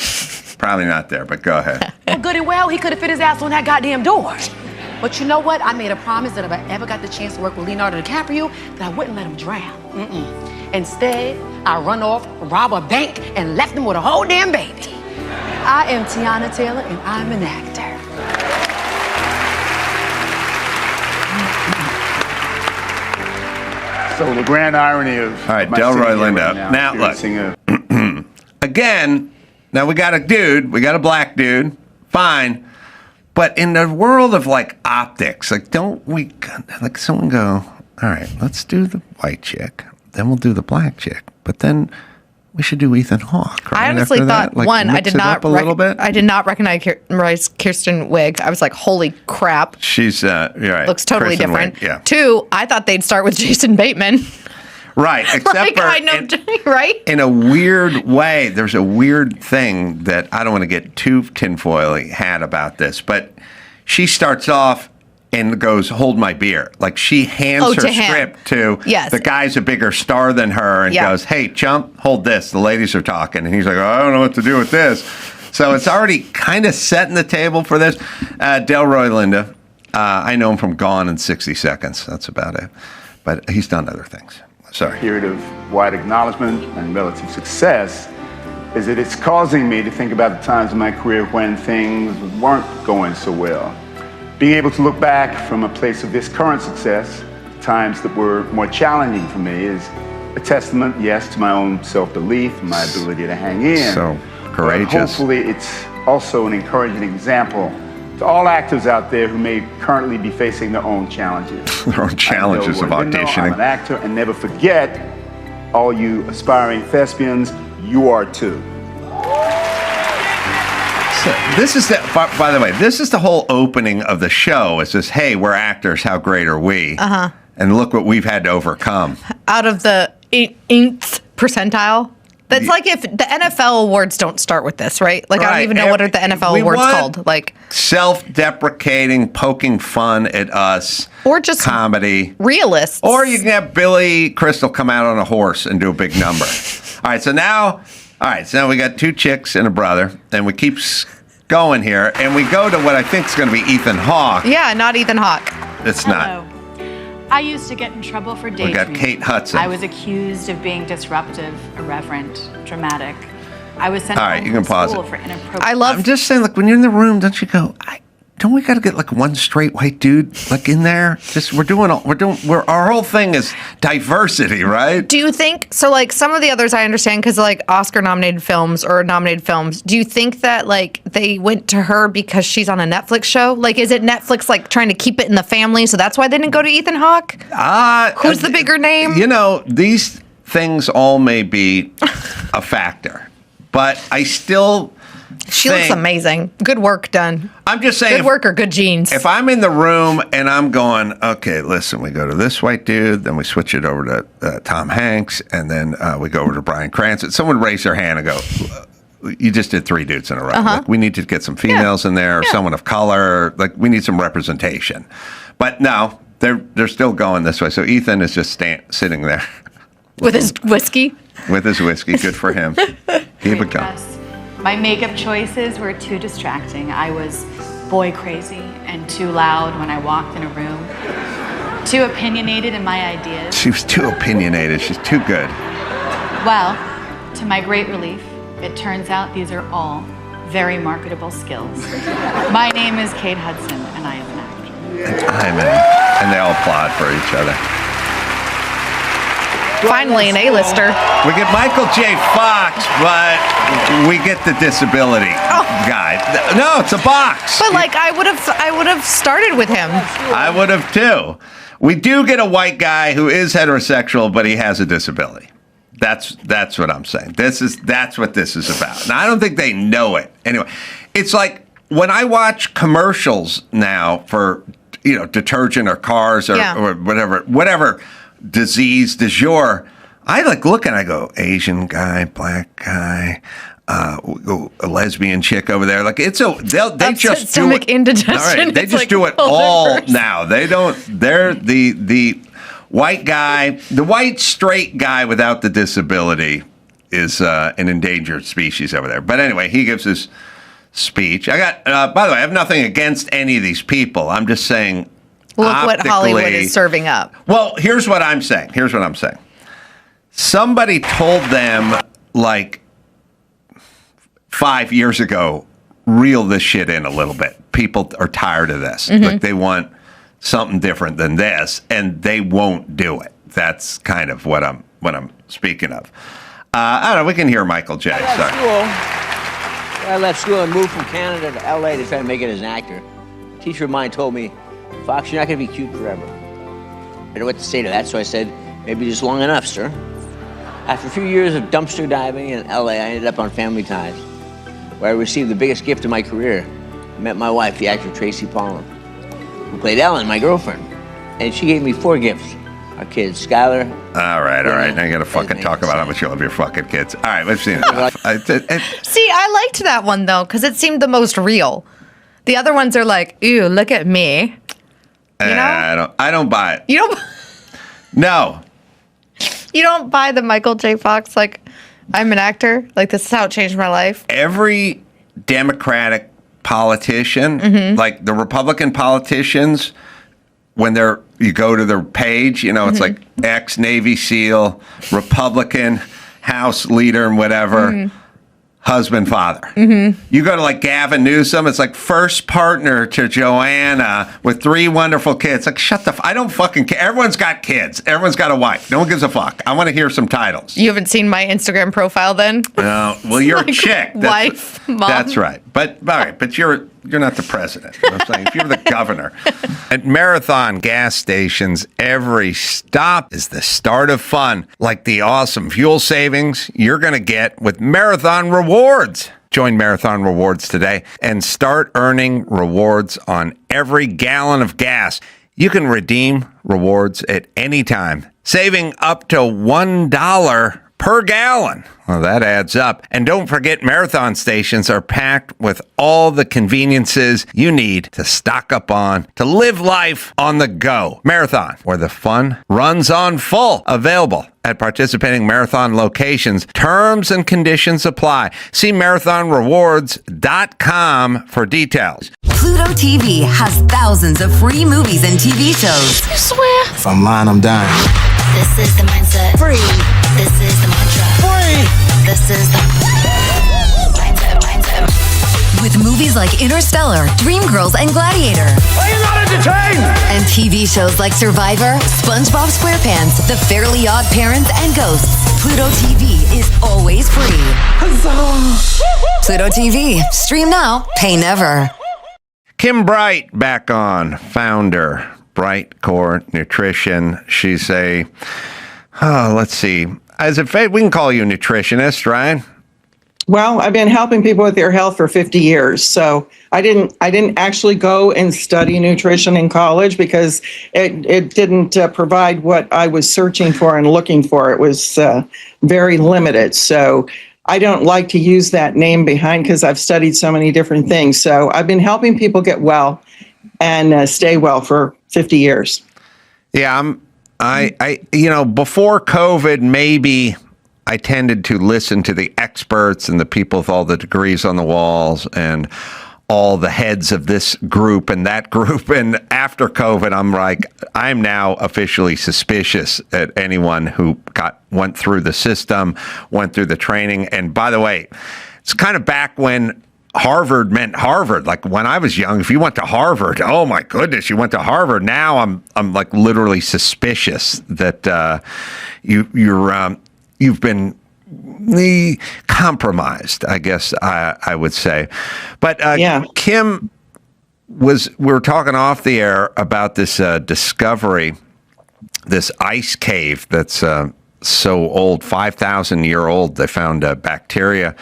A: Probably not there, but go ahead.
M: Well, good and well, he could have fit his ass on that goddamn door. But you know what? I made a promise that if I ever got the chance to work with Leonardo DiCaprio, that I wouldn't let him drown. Instead, I run off, rob a bank, and left him with a whole damn baby. I am Tiana Taylor, and I'm an actor.
N: So the grand irony of
A: all right,
N: my
A: Delroy
N: sitting here
A: Lindo.
N: right
A: Now, look.
N: experiencing
A: Again, now we got a black dude, fine. But in the world of like optics, like like someone go, all right, let's do the white chick, then we'll do the black chick, but then we should do Ethan Hawke. Right?
B: I honestly thought, I did not I did not recognize Kirsten Wiig. I was like, holy crap.
A: She's you're right.
B: Looks totally
A: Kristen
B: different.
A: Wiig, yeah.
B: 2, I thought they'd start with Jason Bateman.
A: Right, except
B: like,
A: for
B: I know, right?
A: In a weird way, there's a weird thing that I don't want to get too tinfoily hat about this, but she starts off and goes, hold my beer. Like, she hands her script to the guy's a bigger star than her and goes, hey, chump, hold this. The ladies are talking. And he's like, I don't know what to do with this. So it's already kind of setting the table for this. Delroy Lindo, I know him from Gone in 60 Seconds. That's about it. But he's done other things. Sorry.
N: period of wide acknowledgement and relative success is that it's causing me to think about the times in my career when things weren't going so well. Being able to look back from a place of this current success, times that were more challenging for me, is a testament, yes, to my own self-belief and my ability to hang in.
A: So courageous.
N: But hopefully it's also an encouraging example to all actors out there who may currently be facing their own challenges.
A: Their own challenges of auditioning.
N: I'm an actor, and never forget, all you aspiring thespians, you are too.
A: So this is by the way, this is the whole opening of the show. It's just, hey, we're actors, how great are we?
B: Uh-huh.
A: And look what we've had to overcome.
B: Out of the 8th percentile. That's like if the NFL awards don't start with this, right? Like, I don't even know what are the NFL awards called. Like,
A: self-deprecating, poking fun at us.
B: Or just
A: comedy.
B: Realists.
A: Or you can have Billy Crystal come out on a horse and do a big number. All right, so now we got 2 chicks and a brother, and we keep going here, and we go to what I think is going to be Ethan Hawke.
B: Yeah, not Ethan Hawke.
A: It's not.
O: I used to get in trouble for daydreaming.
A: We got Kate Hudson.
O: I was accused of being disruptive, irreverent, dramatic. I was sent
A: All right,
O: home
A: you can
O: from
A: pause
O: school
A: it.
O: for inappropriate.
A: I'm just saying, like, when you're in the room, don't you go, don't we got to get like one straight white dude like in there? Just our whole thing is diversity, right?
B: Do you think so? Like some of the others, I understand because like Oscar-nominated films or nominated films. Do you think that like they went to her because she's on a Netflix show? Like, is it Netflix like trying to keep it in the family, so that's why they didn't go to Ethan Hawke? Who's the bigger name?
A: You know, these things all may be a factor, but I still.
B: She looks amazing. Good work done.
A: I'm just saying.
B: Good work or good genes.
A: If I'm in the room and I'm going, okay, listen, we go to this white dude, then we switch it over to Tom Hanks, and then we go over to Bryan Cranston. Someone raise their hand and go, you just did 3 dudes in a row. Like, we need to get some females in there, or someone of color. Like, we need some representation. But no, they're still going this way. So Ethan is just sitting there.
B: With his whiskey?
A: With his whiskey. Good for him. Keep it going.
O: My makeup choices were too distracting. I was boy crazy and too loud when I walked in a room. Too opinionated in my ideas.
A: She was too opinionated. She's too good.
O: Well, to my great relief, it turns out these are all very marketable skills. My name is Kate Hudson, and I am an actor.
A: And they all applaud for each other.
B: Finally, an A-lister.
A: We get Michael J. Fox, but we get the disability guy. No, it's a box.
B: But like, I would have started with him.
A: I would have too. We do get a white guy who is heterosexual, but he has a disability. That's what I'm saying. That's what this is about. Now, I don't think they know it. Anyway, it's like when I watch commercials now for detergent or cars or whatever disease du jour, I like look and I go, Asian guy, black guy, a lesbian chick over there. Like they just do it.
B: Indigestion.
A: All right, they just do it all now. They don't. They're the white guy, the white straight guy without the disability is an endangered species over there. But anyway, he gives his speech. I got. By the way, I have nothing against any of these people. I'm just saying.
B: Look what Hollywood is serving up.
A: Well, here's what I'm saying. Somebody told them like 5 years ago, reel this shit in a little bit. People are tired of this.
B: Mm-hmm.
A: Like they want something different than this, and they won't do it. That's kind of what I'm speaking of. I don't know. We can hear Michael J.
P: I left school and moved from Canada to LA to try to make it as an actor. A teacher of mine told me, Fox, you're not going to be cute forever. I didn't know what to say to that, so I said, maybe just long enough, sir. After a few years of dumpster diving in LA, I ended up on Family Ties, where I received the biggest gift of my career. I met my wife, the actor Tracy Pollan, who played Ellen, my girlfriend. And she gave me 4 gifts. Our kids, Skylar.
A: All right. Now you got to fucking talk about how much you love your fucking kids. All right, we've seen it.
B: See, I liked that one, though, because it seemed the most real. The other ones are like, ew, look at me.
A: I don't buy it.
B: You don't?
A: No.
B: You don't buy the Michael J. Fox, like, I'm an actor? Like, this is how it changed my life?
A: Every Democratic politician, like the Republican politicians, when you go to their page, it's like ex-Navy SEAL, Republican, House leader and whatever, husband, father. You go to like Gavin Newsom, it's like first partner to Joanna with 3 wonderful kids. Like, shut the I don't fucking care. Everyone's got kids. Everyone's got a wife. No one gives a fuck. I want to hear some titles.
B: You haven't seen my Instagram profile then?
A: No. Well, you're
B: like
A: a chick.
B: Wife, mom.
A: That's right. But all right, but you're not the president. You know what I'm saying? If you're the governor. At Marathon gas stations, every stop is the start of fun, like the awesome fuel savings you're going to get with Marathon Rewards. Join Marathon Rewards today and start earning rewards on every gallon of gas. You can redeem rewards at any time, saving up to $1 per gallon. Well, that adds up. And don't forget, Marathon stations are packed with all the conveniences you need to stock up on, to live life on the go. Marathon, where the fun runs on full. Available at participating Marathon locations. Terms and conditions apply. See marathonrewards.com for details.
Q: Pluto TV has thousands of free movies and TV shows.
R: I swear. If I'm lying, I'm dying.
Q: This is the mindset. Free. This is the mantra. Free. This is the mindset. With movies like Interstellar, Dreamgirls, and Gladiator.
S: Are you not entertained?
Q: And TV shows like Survivor, SpongeBob SquarePants, The Fairly Odd Parents, and Ghosts. Pluto TV is always free. Huzzah! Pluto TV. Stream now, pay never.
A: Kim Bright back on, founder, Bright Core Nutrition. She's let's see. As a we can call you a nutritionist, right?
T: Well, I've been helping people with their health for 50 years. So I didn't actually go and study nutrition in college because it didn't provide what I was searching for and looking for. It was very limited. So I don't like to use that name behind because I've studied so many different things. So I've been helping people get well and stay well for 50 years.
A: Yeah, before COVID, maybe I tended to listen to the experts and the people with all the degrees on the walls and all the heads of this group and that group. And after COVID, I'm now officially suspicious at anyone who went through the system, went through the training. And by the way, it's kind of back when Harvard meant Harvard. Like when I was young, if you went to Harvard, oh my goodness, you went to Harvard. Now I'm like literally suspicious that you've been compromised, I guess I would say. But Kim we were talking off the air about this discovery, this ice cave that's so old, 5,000-year-old. They found a bacteria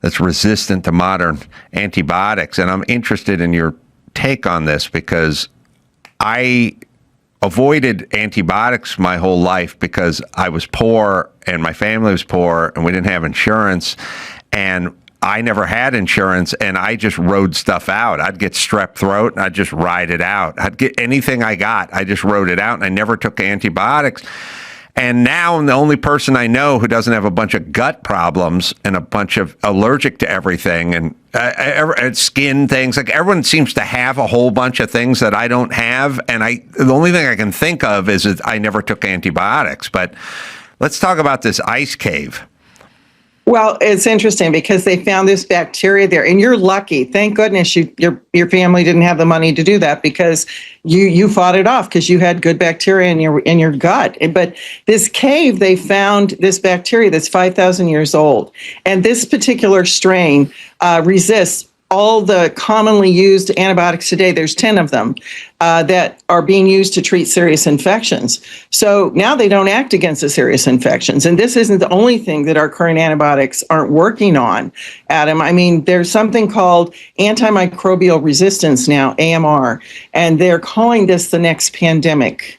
A: that's resistant to modern antibiotics. And I'm interested in your take on this because I avoided antibiotics my whole life because I was poor and my family was poor and we didn't have insurance, and I never had insurance, and I just rode stuff out. I'd get strep throat and I'd just ride it out. I'd get anything I got. I just rode it out, and I never took antibiotics. And now I'm the only person I know who doesn't have a bunch of gut problems and a bunch of allergic to everything and skin things. Like everyone seems to have a whole bunch of things that I don't have. And the only thing I can think of is that I never took antibiotics. But let's talk about this ice cave.
T: Well, it's interesting because they found this bacteria there, and you're lucky. Thank goodness your family didn't have the money to do that because you fought it off because you had good bacteria in your gut. But this cave, they found this bacteria that's 5,000 years old, and this particular strain resists all the commonly used antibiotics today. There's 10 of them that are being used to treat serious infections. So now they don't act against the serious infections. And this isn't the only thing that our current antibiotics aren't working on, Adam. I mean, there's something called antimicrobial resistance now, AMR, and they're calling this the next pandemic.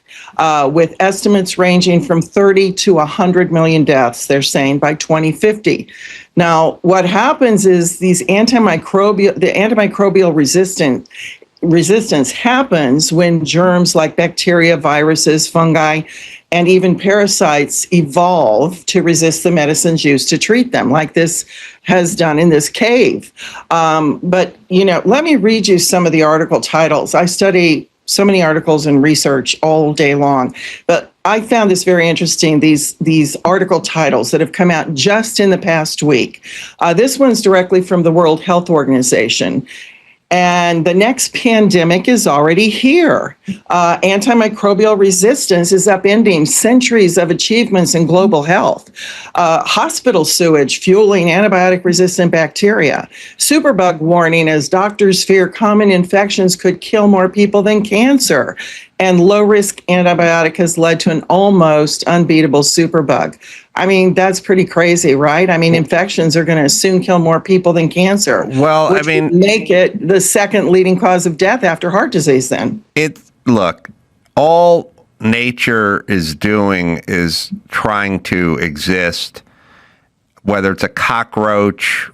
T: With estimates ranging from 30 to 100 million deaths, they're saying, by 2050. Now, what happens is the antimicrobial resistance happens when germs like bacteria, viruses, fungi, and even parasites evolve to resist the medicines used to treat them, like this has done in this cave. But, let me read you some of the article titles. I study so many articles and research all day long, but I found this very interesting, these article titles that have come out just in the past week. This one's directly from the World Health Organization. And the next pandemic is already here. Antimicrobial resistance is upending centuries of achievements in global health. Hospital sewage fueling antibiotic-resistant bacteria. Superbug warning as doctors fear common infections could kill more people than cancer. And low-risk antibiotic has led to an almost unbeatable superbug. I mean, that's pretty crazy, right? I mean, infections are going to soon kill more people than cancer.
A: Well,
T: which would make it the second leading cause of death after heart disease then.
A: Look, all nature is doing is trying to exist, whether it's a cockroach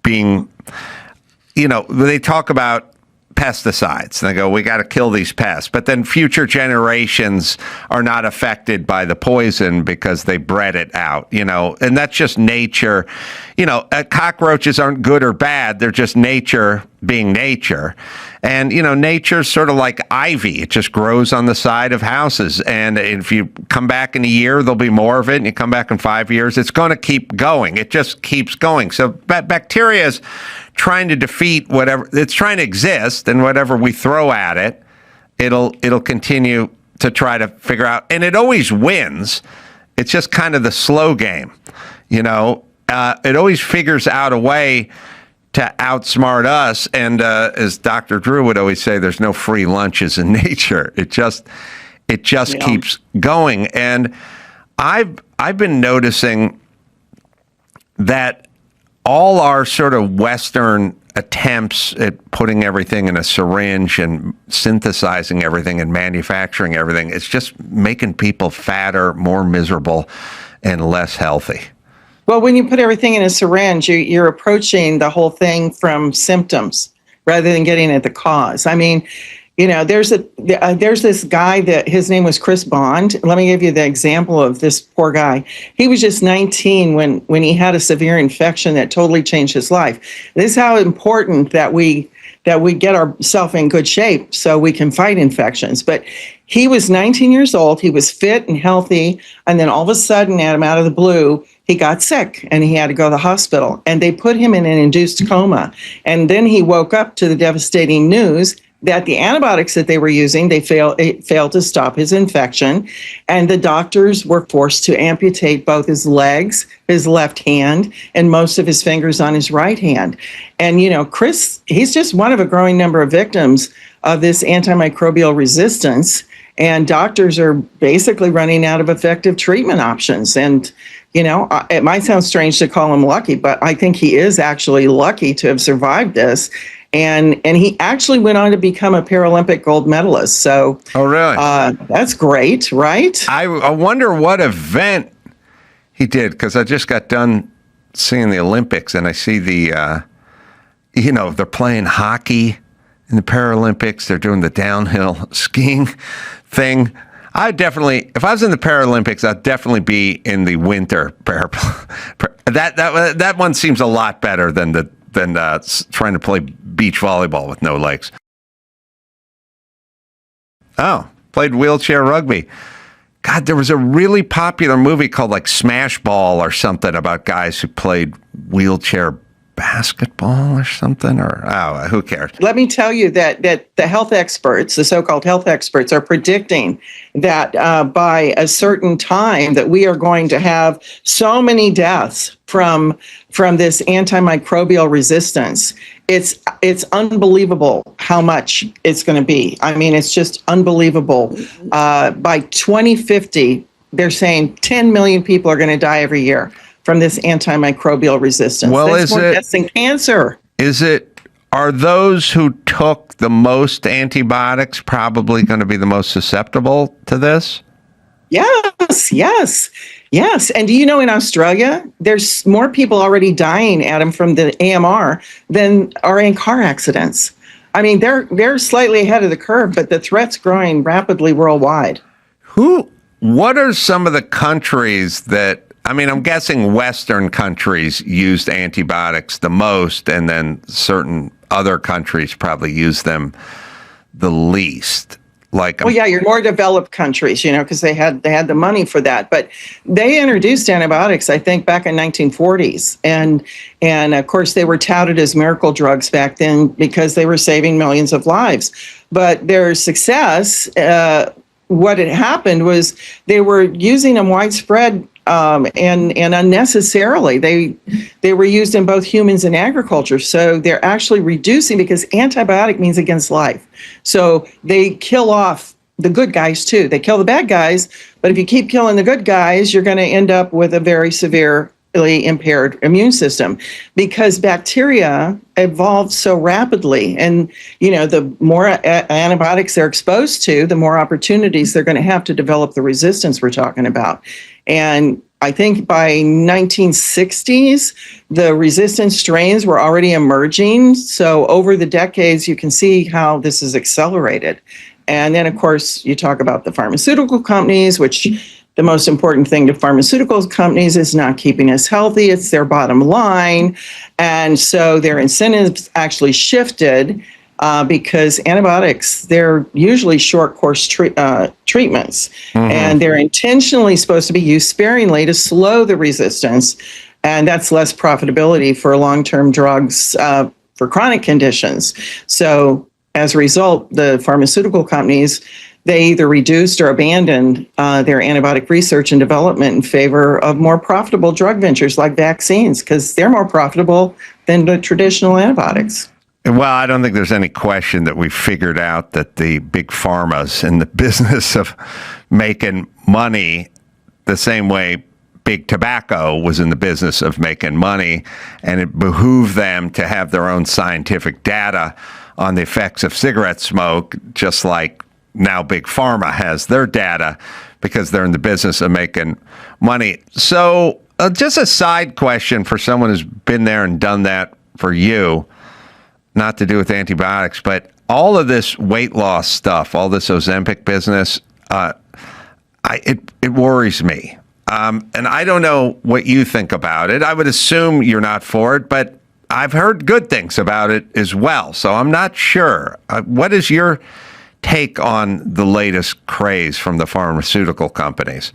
A: being, they talk about pesticides. And they go, we got to kill these pests. But then future generations are not affected by the poison because they bred it out, and that's just nature. Cockroaches aren't good or bad. They're just nature being nature. And, nature's sort of like ivy. It just grows on the side of houses. And if you come back in a year, there'll be more of it. And you come back in 5 years, it's going to keep going. It just keeps going. So bacteria is trying to defeat whatever, it's trying to exist, and whatever we throw at it, it'll continue to try to figure out. And it always wins. It's just kind of the slow game. It always figures out a way to outsmart us. And as Dr. Drew would always say, there's no free lunches in nature. It just keeps going. And I've been noticing that all our sort of Western attempts at putting everything in a syringe and synthesizing everything and manufacturing everything, it's just making people fatter, more miserable, and less healthy.
T: Well, when you put everything in a syringe, you're approaching the whole thing from symptoms rather than getting at the cause. I mean, there's this guy that his name was Chris Bond. Let me give you the example of this poor guy. He was just 19 when he had a severe infection that totally changed his life. This is how important that we get ourselves in good shape so we can fight infections. But he was 19 years old. He was fit and healthy. And then all of a sudden, Adam, out of the blue, he got sick and he had to go to the hospital. And they put him in an induced coma. And then he woke up to the devastating news that the antibiotics that they were using, it failed to stop his infection. And the doctors were forced to amputate both his legs, his left hand, and most of his fingers on his right hand. And, Chris, he's just one of a growing number of victims of this antimicrobial resistance. And doctors are basically running out of effective treatment options. And, it might sound strange to call him lucky, but I think he is actually lucky to have survived this. And he actually went on to become a Paralympic gold medalist. So,
A: oh, really?
T: That's great, right?
A: I wonder what event he did, because I just got done seeing the Olympics, and I see they're playing hockey in the Paralympics. They're doing the downhill skiing thing. If I was in the Paralympics, I'd definitely be in the winter. That one seems a lot better than trying to play beach volleyball with no legs. Oh, played wheelchair rugby. God, there was a really popular movie called like Smash Ball or something about guys who played wheelchair basketball or something, or who cares?
T: Let me tell you that the health experts, the so-called health experts, are predicting that by a certain time that we are going to have so many deaths from this antimicrobial resistance. It's unbelievable how much it's going to be. I mean, it's just unbelievable. By 2050, they're saying 10 million people are going to die every year from this antimicrobial resistance.
A: Well,
T: that's more deaths than cancer.
A: Are those who took the most antibiotics probably going to be the most susceptible to this?
T: Yes. And do you know in Australia, there's more people already dying, Adam, from the AMR than are in car accidents. I mean, they're slightly ahead of the curve, but the threat's growing rapidly worldwide.
A: What are some of the countries that, I'm guessing Western countries used antibiotics the most, and then certain other countries probably use them the least.
T: Your more developed countries, because they had the money for that. But they introduced antibiotics, I think, back in 1940s. And of course, they were touted as miracle drugs back then because they were saving millions of lives. But their success, what had happened was they were using them widespread and unnecessarily. They were used in both humans and agriculture. So they're actually reducing, because antibiotic means against life. So they kill off the good guys too. They kill the bad guys, but if you keep killing the good guys, you're going to end up with a very severely impaired immune system, because bacteria evolved so rapidly. And, the more antibiotics they're exposed to, the more opportunities they're going to have to develop the resistance we're talking about. And I think by 1960s, the resistant strains were already emerging. So over the decades, you can see how this is accelerated. And then, of course, you talk about the pharmaceutical companies, which the most important thing to pharmaceutical companies is not keeping us healthy. It's their bottom line. And so their incentives actually shifted because antibiotics, they're usually short course treatments. And they're intentionally supposed to be used sparingly to slow the resistance. And that's less profitability for long-term drugs for chronic conditions. So as a result, the pharmaceutical companies, they either reduced or abandoned their antibiotic research and development in favor of more profitable drug ventures like vaccines, because they're more profitable than the traditional antibiotics.
A: Well, I don't think there's any question that we figured out that the big pharma's in the business of making money the same way big tobacco was in the business of making money, and it behooved them to have their own scientific data on the effects of cigarette smoke, just like now big pharma has their data because they're in the business of making money. So just a side question for someone who's been there and done that for you, not to do with antibiotics, but all of this weight loss stuff, all this Ozempic business, it worries me. And I don't know what you think about it. I would assume you're not for it, but I've heard good things about it as well. So I'm not sure. What is your take on the latest craze from the pharmaceutical companies?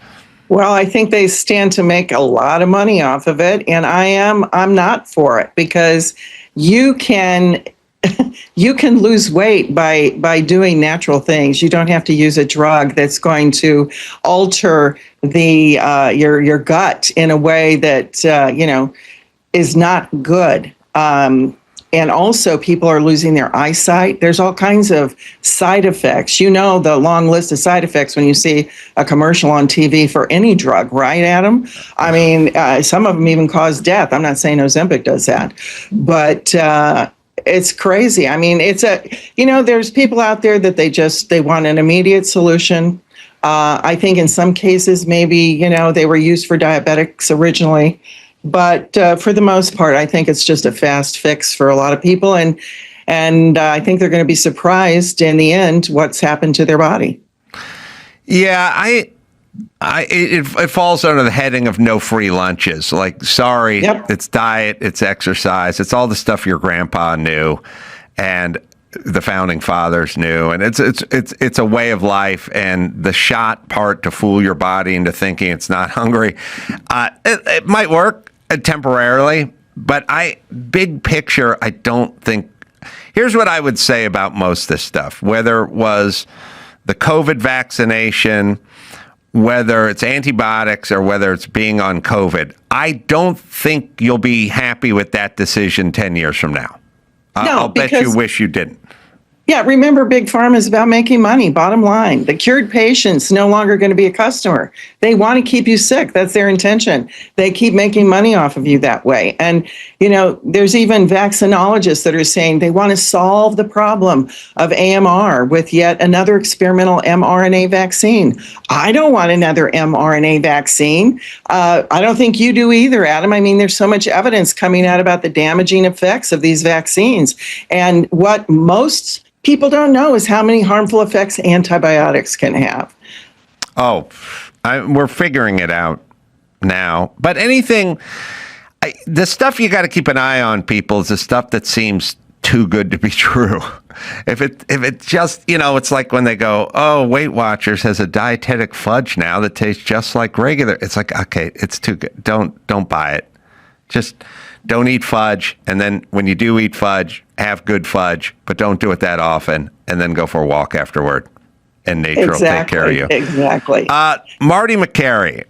T: Well, I think they stand to make a lot of money off of it, and I'm not for it, because you can lose weight by doing natural things. You don't have to use a drug that's going to alter the your gut in a way that is not good. And also, people are losing their eyesight. There's all kinds of side effects. You know the long list of side effects when you see a commercial on TV for any drug, right, Adam? I mean, some of them even cause death. I'm not saying Ozempic does that, but it's crazy. I mean, there's people out there that they want an immediate solution. I think in some cases, maybe, they were used for diabetics originally. But for the most part, I think it's just a fast fix for a lot of people. And I think they're going to be surprised in the end what's happened to their body.
A: Yeah, it falls under the heading of no free lunches. Like, sorry, It's diet, it's exercise, it's all the stuff your grandpa knew and the founding fathers knew, and it's a way of life. And the shot part to fool your body into thinking it's not hungry, it might work temporarily, but big picture, I don't think. Here's what I would say about most of this stuff, whether it was the COVID vaccination, whether it's antibiotics, or whether it's being on COVID. I don't think you'll be happy with that decision 10 years from now. I'll bet you wish you didn't.
T: Yeah, remember, Big Pharma is about making money, bottom line. The cured patient's no longer going to be a customer. They want to keep you sick. That's their intention. They keep making money off of you that way. And, there's even vaccinologists that are saying they want to solve the problem of AMR with yet another experimental mRNA vaccine. I don't want another mRNA vaccine. I don't think you do either, Adam. I mean, there's so much evidence coming out about the damaging effects of these vaccines. And what most people don't know is how many harmful effects antibiotics can have.
A: Oh, we're figuring it out now. But the stuff you got to keep an eye on, people, is the stuff that seems too good to be true. If it just, it's like when they go, oh, Weight Watchers has a dietetic fudge now that tastes just like regular. It's like, okay, it's too good. Don't buy it. Just don't eat fudge. And then when you do eat fudge, have good fudge, but don't do it that often. And then go for a walk afterward. And nature will take care of you.
T: Exactly.
A: Marty McCary.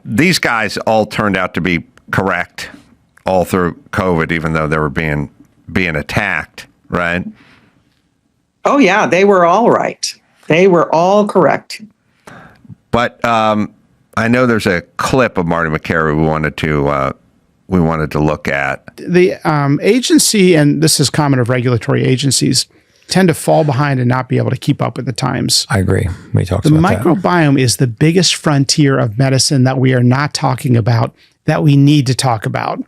A: These guys all turned out to be correct all through COVID, even though they were being attacked, right?
T: Oh, yeah, they were all right. They were all correct.
A: But I know there's a clip of Marty McCary we wanted to look at.
S: The agency, and this is common of regulatory agencies, tend to fall behind and not be able to keep up with the times.
B: I agree. We talked
S: The
B: about that.
S: microbiome is the biggest frontier of medicine that we are not talking about, that we need to talk about.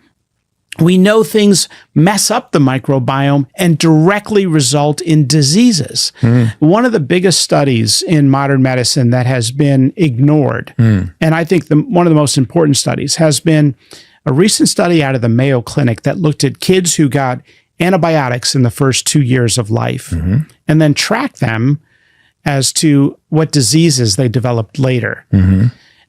S: We know things mess up the microbiome and directly result in diseases. One of the biggest studies in modern medicine that has been ignored, and I think one of the most important studies, has been a recent study out of the Mayo Clinic that looked at kids who got antibiotics in the first 2 years of life and then tracked them as to what diseases they developed later.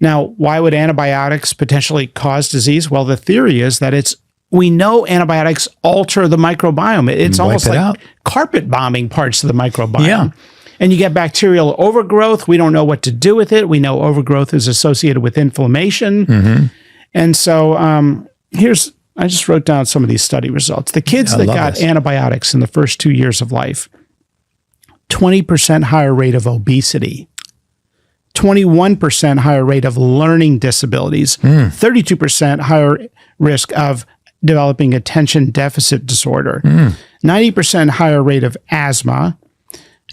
S: Now, why would antibiotics potentially cause disease? Well, the theory is that we know antibiotics alter the microbiome. It's almost like carpet bombing parts of the microbiome.
B: Yeah.
S: And you get bacterial overgrowth. We don't know what to do with it. We know overgrowth is associated with inflammation. And so I just wrote down some of these study results. The kids that got antibiotics in the first 2 years of life, 20% higher rate of obesity, 21% higher rate of learning disabilities, 32% higher risk of developing attention deficit disorder, 90% higher rate of asthma,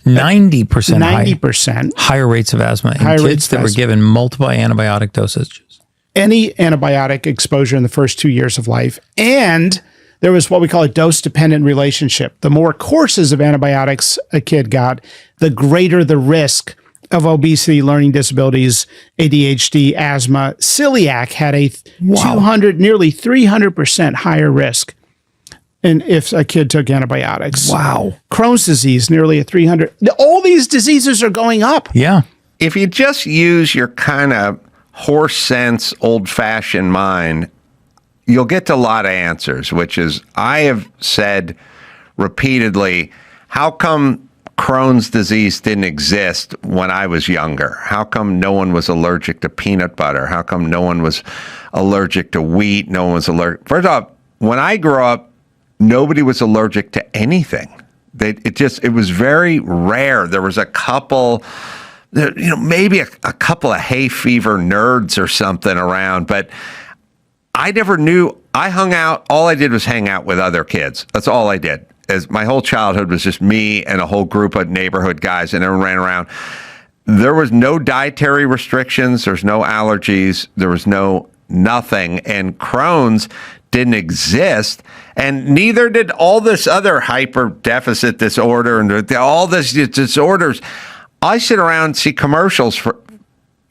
B: 90% higher rates of asthma in kids that were given multiple antibiotic dosages.
S: Any antibiotic exposure in the first 2 years of life. And there was what we call a dose-dependent relationship. The more courses of antibiotics a kid got, the greater the risk of obesity, learning disabilities, ADHD, asthma. Celiac had a nearly 300% higher risk if a kid took antibiotics.
B: Wow.
S: Crohn's disease, nearly a 300. All these diseases are going up.
B: Yeah.
A: If you just use your kind of horse sense, old-fashioned mind, you'll get to a lot of answers, which is, I have said repeatedly, how come Crohn's disease didn't exist when I was younger? How come no one was allergic to peanut butter? How come no one was allergic to wheat? No one was allergic. First off, when I grew up, nobody was allergic to anything. It was very rare. There was a couple, maybe a couple of hay fever nerds or something around, but I never knew. I hung out. All I did was hang out with other kids. That's all I did. As my whole childhood was just me and a whole group of neighborhood guys, and everyone ran around. There was no dietary restrictions. There's no allergies. There was nothing. And Crohn's didn't exist, and neither did all this other hyper deficit disorder and all these disorders. I sit around and see commercials for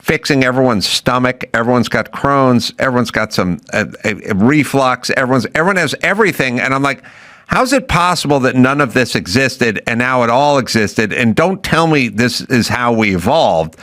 A: fixing everyone's stomach. Everyone's got Crohn's. Everyone's got some reflux. Everyone has everything, and I'm like, how's it possible that none of this existed and now it all existed? And don't tell me this is how we evolved.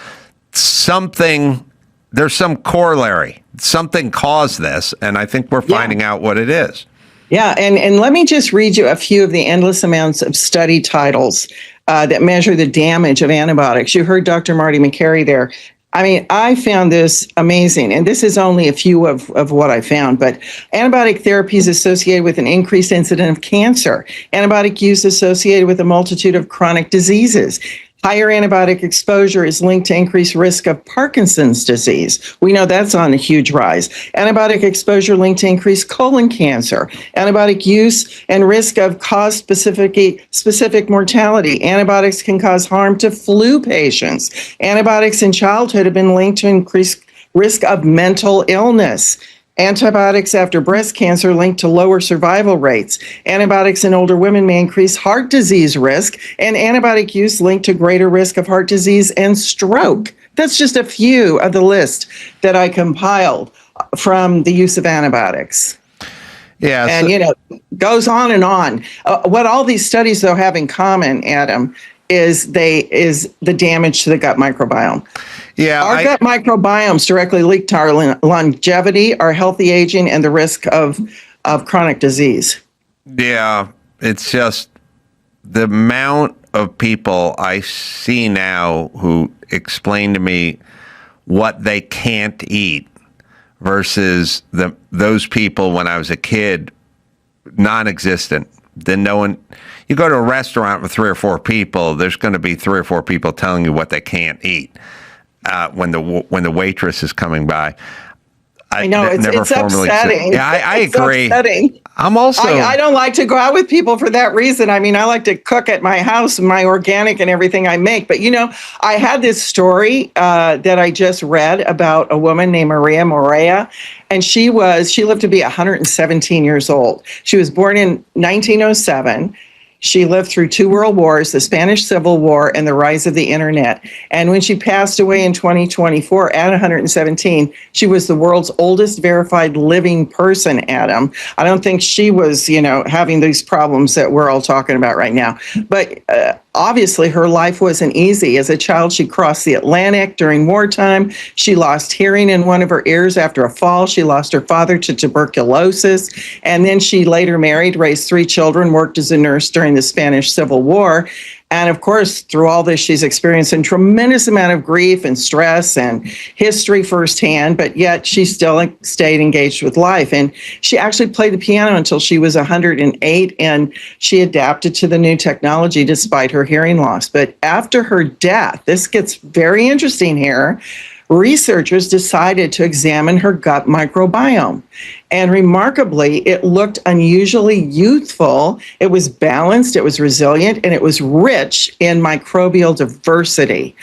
A: There's some corollary. Something caused this, and I think we're finding out what it is.
T: Yeah, and let me just read you a few of the endless amounts of study titles that measure the damage of antibiotics. You heard Dr. Marty McCary there. I mean, I found this amazing, and this is only a few of what I found, but antibiotic therapy is associated with an increased incidence of cancer. Antibiotic use associated with a multitude of chronic diseases. Higher antibiotic exposure is linked to increased risk of Parkinson's disease. We know that's on a huge rise. Antibiotic exposure linked to increased colon cancer. Antibiotic use and risk of cause-specific mortality. Antibiotics can cause harm to flu patients. Antibiotics in childhood have been linked to increased risk of mental illness. Antibiotics after breast cancer linked to lower survival rates. Antibiotics in older women may increase heart disease risk, and antibiotic use linked to greater risk of heart disease and stroke. That's just a few of the list that I compiled from the use of antibiotics.
A: Yeah,
T: and goes on and on. What all these studies though have in common, Adam, is the damage to the gut microbiome.
A: Yeah,
T: our gut microbiomes directly link to our longevity, our healthy aging, and the risk of chronic disease.
A: Yeah, it's just the amount of people I see now who explain to me what they can't eat versus those people when I was a kid, non-existent. Then no one. You go to a restaurant with 3 or 4 people, there's going to be 3 or 4 people telling you what they can't eat when the waitress is coming by.
T: I know it's upsetting.
A: Yeah, I agree.
T: Upsetting.
A: I'm also.
T: I don't like to go out with people for that reason. I mean, I like to cook at my house, my organic and everything I make. But, I had this story that I just read about a woman named Maria Morea, and she lived to be 117 years old. She was born in 1907. She lived through 2 world wars, the Spanish Civil War, and the rise of the internet. And when she passed away in 2024 at 117, she was the world's oldest verified living person, Adam. I don't think she was, having these problems that we're all talking about right now. But obviously, her life wasn't easy. As a child, she crossed the Atlantic during wartime. She lost hearing in one of her ears after a fall. She lost her father to tuberculosis. And then she later married, raised 3 children, worked as a nurse during the Spanish Civil War. And of course, through all this, she's experienced a tremendous amount of grief and stress and history firsthand, but yet she still stayed engaged with life. And she actually played the piano until she was 108, and she adapted to the new technology despite her hearing loss. But after her death, this gets very interesting here, researchers decided to examine her gut microbiome. And remarkably, it looked unusually youthful. It was balanced, it was resilient, and it was rich in microbial diversity.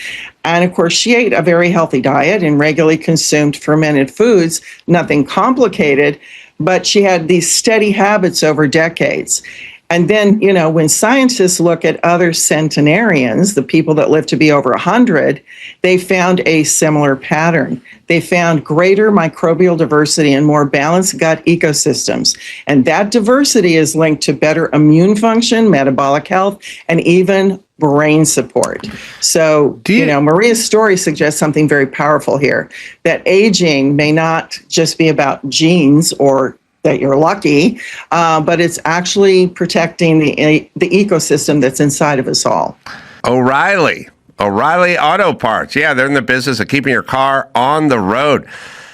T: And of course, she ate a very healthy diet and regularly consumed fermented foods, nothing complicated, but she had these steady habits over decades. And then, when scientists look at other centenarians, the people that live to be over 100, they found a similar pattern. They found greater microbial diversity and more balanced gut ecosystems. And that diversity is linked to better immune function, metabolic health, and even brain support. So, Maria's story suggests something very powerful here, that aging may not just be about genes or that you're lucky, but it's actually protecting the ecosystem that's inside of us all.
A: O'Reilly Auto Parts. Yeah, they're in the business of keeping your car on the road.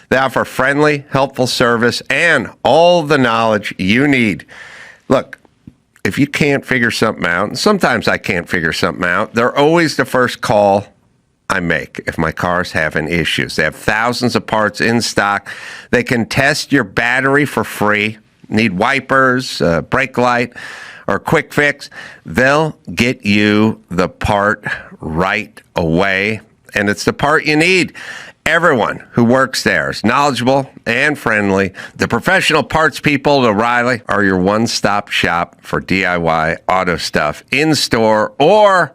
A: They offer friendly, helpful service and all the knowledge you need. Look, if you can't figure something out, and sometimes I can't figure something out, they're always the first call I make if my car's having issues. They have thousands of parts in stock. They can test your battery for free. Need wipers, brake light, or quick fix. They'll get you the part right away, and it's the part you need. Everyone who works there is knowledgeable and friendly. The professional parts people at O'Reilly are your one-stop shop for DIY auto stuff in store or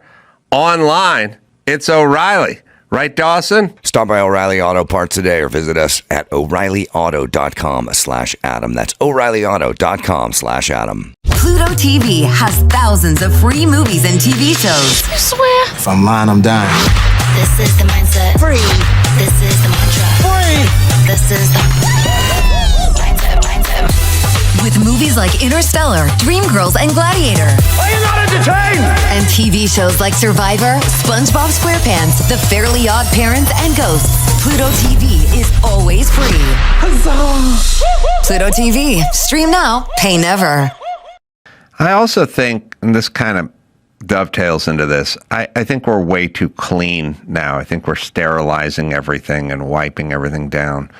A: online. It's O'Reilly. Right, Dawson?
D: Stop by O'Reilly Auto Parts today or visit us at O'ReillyAuto.com/Adam. That's O'ReillyAuto.com/Adam.
Q: Pluto TV has thousands of free movies and TV shows.
I: I swear.
R: If I'm lying, I'm dying.
I: This is the mindset. Free. This is the mantra. Free. This is the mindset.
Q: With movies like Interstellar, Dreamgirls, and Gladiator.
R: Are you not entertained?
Q: And TV shows like Survivor, SpongeBob SquarePants, The Fairly Odd Parents, and Ghosts. Pluto TV is always free. Huzzah! Pluto TV. Stream now, pay never.
A: I also think, and this kind of dovetails into this, I think we're way too clean now. I think we're sterilizing everything and wiping everything down.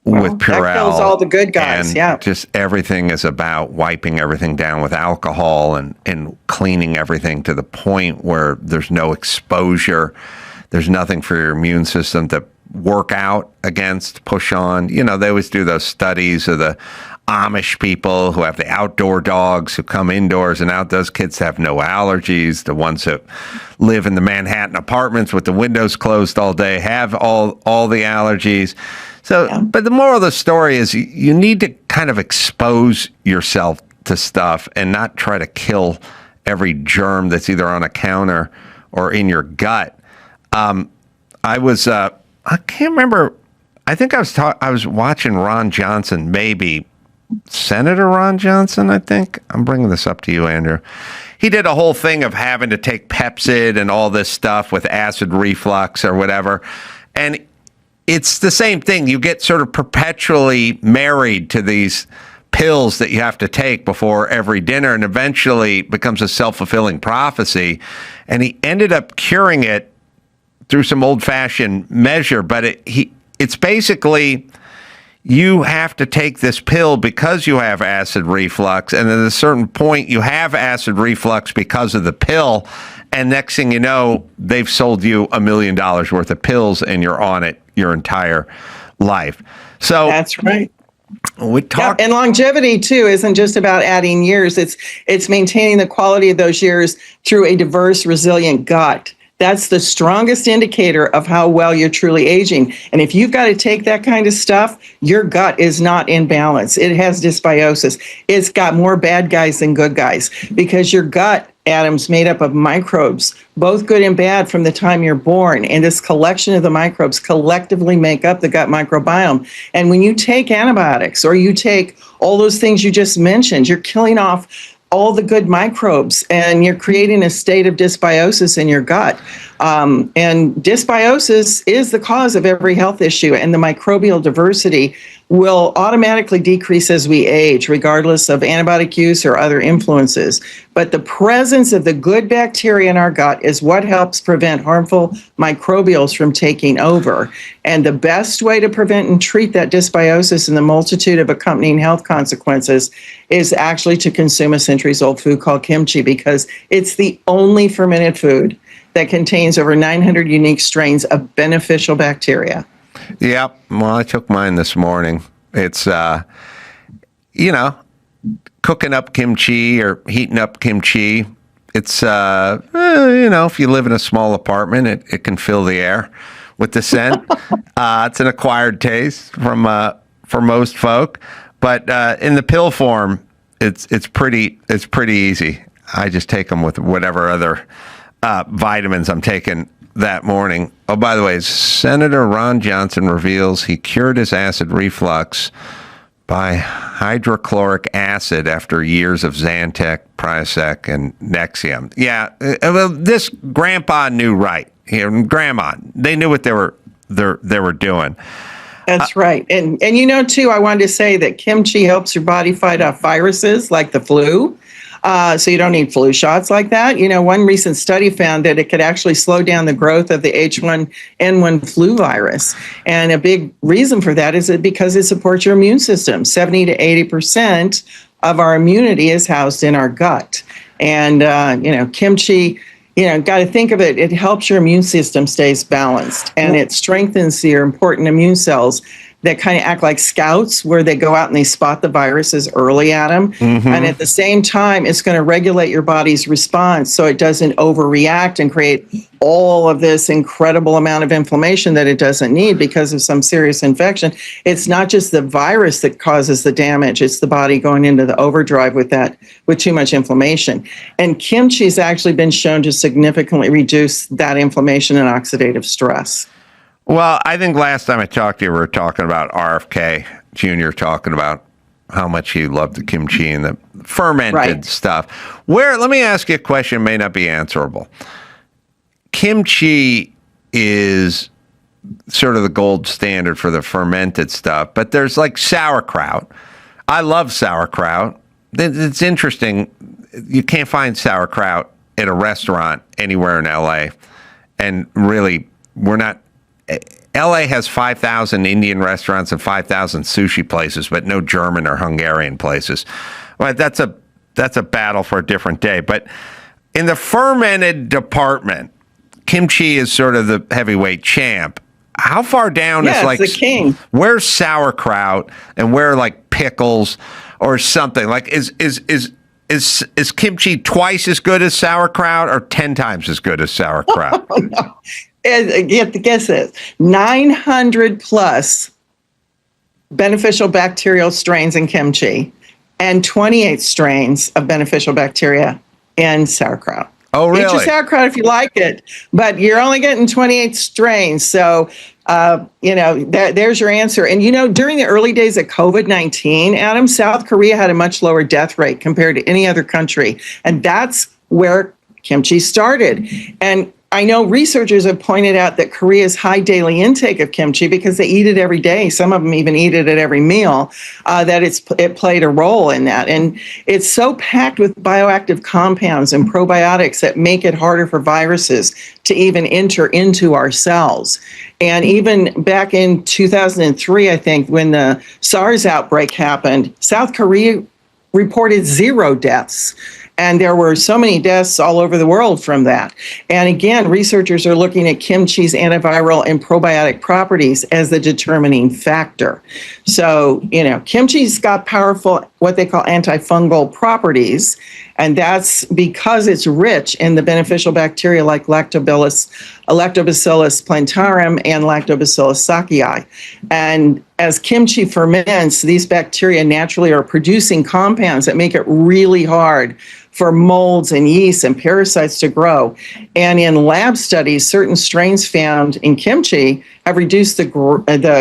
A: With Purell.
T: That kills all the good guys,
A: and
T: yeah.
A: Just everything is about wiping everything down with alcohol and cleaning everything to the point where there's no exposure. There's nothing for your immune system to work out against, push on. They always do those studies of the Amish people who have the outdoor dogs who come indoors and out. Those kids have no allergies. The ones that live in the Manhattan apartments with the windows closed all day have all the allergies. So, but the moral of the story is you need to kind of expose yourself to stuff and not try to kill every germ that's either on a counter or in your gut. I can't remember. I think I was watching Ron Johnson, maybe Senator Ron Johnson, I think. I'm bringing this up to you, Andrew. He did a whole thing of having to take Pepcid and all this stuff with acid reflux or whatever. And it's the same thing. You get sort of perpetually married to these pills that you have to take before every dinner, and eventually it becomes a self-fulfilling prophecy. And he ended up curing it through some old-fashioned measure, but it's basically you have to take this pill because you have acid reflux. And at a certain point, you have acid reflux because of the pill. And next thing you know, they've sold you $1 million worth of pills and you're on it your entire life. So
T: that's right.
A: We talk,
T: and longevity too isn't just about adding years. It's maintaining the quality of those years through a diverse, resilient gut. That's the strongest indicator of how well you're truly aging. And if you've got to take that kind of stuff, your gut is not in balance. It has dysbiosis. It's got more bad guys than good guys because your gut, Adam's made up of microbes, both good and bad from the time you're born. And this collection of the microbes collectively make up the gut microbiome. And when you take antibiotics or you take all those things you just mentioned, you're killing off all the good microbes and you're creating a state of dysbiosis in your gut. And dysbiosis is the cause of every health issue, and the microbial diversity will automatically decrease as we age, regardless of antibiotic use or other influences. But the presence of the good bacteria in our gut is what helps prevent harmful microbials from taking over. And the best way to prevent and treat that dysbiosis and the multitude of accompanying health consequences is actually to consume a centuries-old food called kimchi, because it's the only fermented food that contains over 900 unique strains of beneficial bacteria.
A: Yep. Well, I took mine this morning. It's, cooking up kimchi or heating up kimchi. It's, if you live in a small apartment, it can fill the air with the scent. It's an acquired taste for most folk. But in the pill form, it's pretty easy. I just take them with whatever other vitamins I'm taking that morning. Oh, by the way, Senator Ron Johnson reveals he cured his acid reflux by hydrochloric acid after years of Zantac, Prilosec, and Nexium. Yeah, well, this grandpa knew right. Grandma, they knew what they were doing.
T: That's right. And too, I wanted to say that kimchi helps your body fight off viruses like the flu. So you don't need flu shots like that. One recent study found that it could actually slow down the growth of the H1N1 flu virus. And a big reason for that is because it supports your immune system. 70 to 80% of our immunity is housed in our gut. And, kimchi, got to think of it. It helps your immune system stays balanced, and it strengthens your important immune cells that kind of act like scouts, where they go out and they spot the viruses early at them. Mm-hmm. And at the same time, it's going to regulate your body's response so it doesn't overreact and create all of this incredible amount of inflammation that it doesn't need because of some serious infection. It's not just the virus that causes the damage. It's the body going into the overdrive with too much inflammation. And kimchi has actually been shown to significantly reduce that inflammation and oxidative stress.
A: Well, I think last time I talked to you, we were talking about RFK Jr., talking about how much he loved the kimchi and the fermented stuff. Let me ask you a question, may not be answerable. Kimchi is sort of the gold standard for the fermented stuff, but there's like sauerkraut. I love sauerkraut. It's interesting. You can't find sauerkraut at a restaurant anywhere in LA. And really, LA has 5,000 Indian restaurants and 5,000 sushi places, but no German or Hungarian places. Well, that's a battle for a different day. But in the fermented department, kimchi is sort of the heavyweight champ. How far down is like
T: the king?
A: Where's sauerkraut and where like pickles or something? Like is kimchi twice as good as sauerkraut or 10 times as good as sauerkraut?
T: Oh, no. Guess this: 900 plus beneficial bacterial strains in kimchi and 28 strains of beneficial bacteria in sauerkraut.
A: Oh, really?
T: Eat your sauerkraut if you like it, but you're only getting 28 strains. So, there's your answer. And, during the early days of COVID-19, Adam, South Korea had a much lower death rate compared to any other country. And that's where kimchi started. And I know researchers have pointed out that Korea's high daily intake of kimchi, because they eat it every day, some of them even eat it at every meal, that it played a role in that. And it's so packed with bioactive compounds and probiotics that make it harder for viruses to even enter into our cells. And even back in 2003, I think, when the SARS outbreak happened, South Korea reported 0 deaths. And there were so many deaths all over the world from that. And again, researchers are looking at kimchi's antiviral and probiotic properties as the determining factor. So, kimchi's got powerful, what they call antifungal properties. And that's because it's rich in the beneficial bacteria like Lactobacillus plantarum and Lactobacillus sakei. And as kimchi ferments, these bacteria naturally are producing compounds that make it really hard for molds and yeasts and parasites to grow. And in lab studies, certain strains found in kimchi have reduced the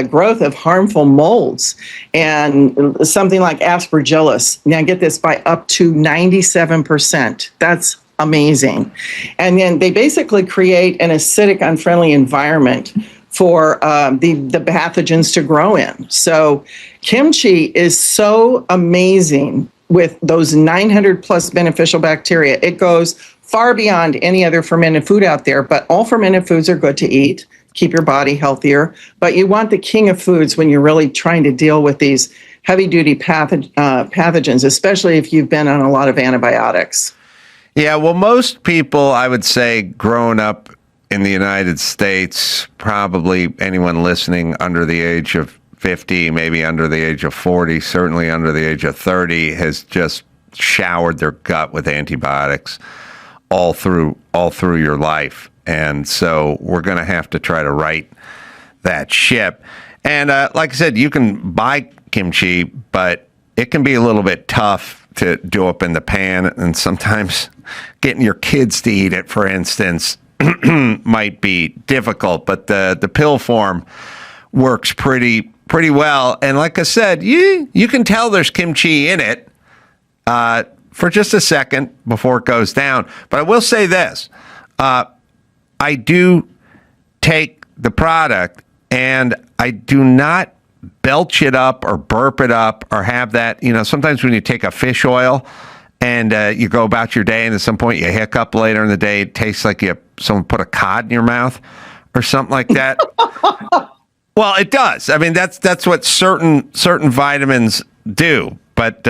T: growth of harmful molds, and something like Aspergillus, now get this, by up to 97%. That's amazing. And then they basically create an acidic, unfriendly environment for the pathogens to grow in. So kimchi is so amazing with those 900 plus beneficial bacteria. It goes far beyond any other fermented food out there, but all fermented foods are good to eat, keep your body healthier. But you want the king of foods when you're really trying to deal with these heavy-duty pathogens, especially if you've been on a lot of antibiotics.
A: Yeah, well, most people, I would say, growing up in the United States, probably anyone listening under the age of 50, maybe under the age of 40, certainly under the age of 30, has just showered their gut with antibiotics all through your life. And so we're going to have to try to right that ship. And like I said, you can buy kimchi, but it can be a little bit tough to do up in the pan. And sometimes getting your kids to eat it, for instance, might be difficult. But the pill form works pretty well. And like I said, you can tell there's kimchi in it for just a second before it goes down. But I will say this. I do take the product and I do not belch it up or burp it up or have that. Sometimes when you take a fish oil and you go about your day and at some point you hiccup later in the day, it tastes like someone put a cod in your mouth or something like that. Well, it does. I mean, that's what certain vitamins do. But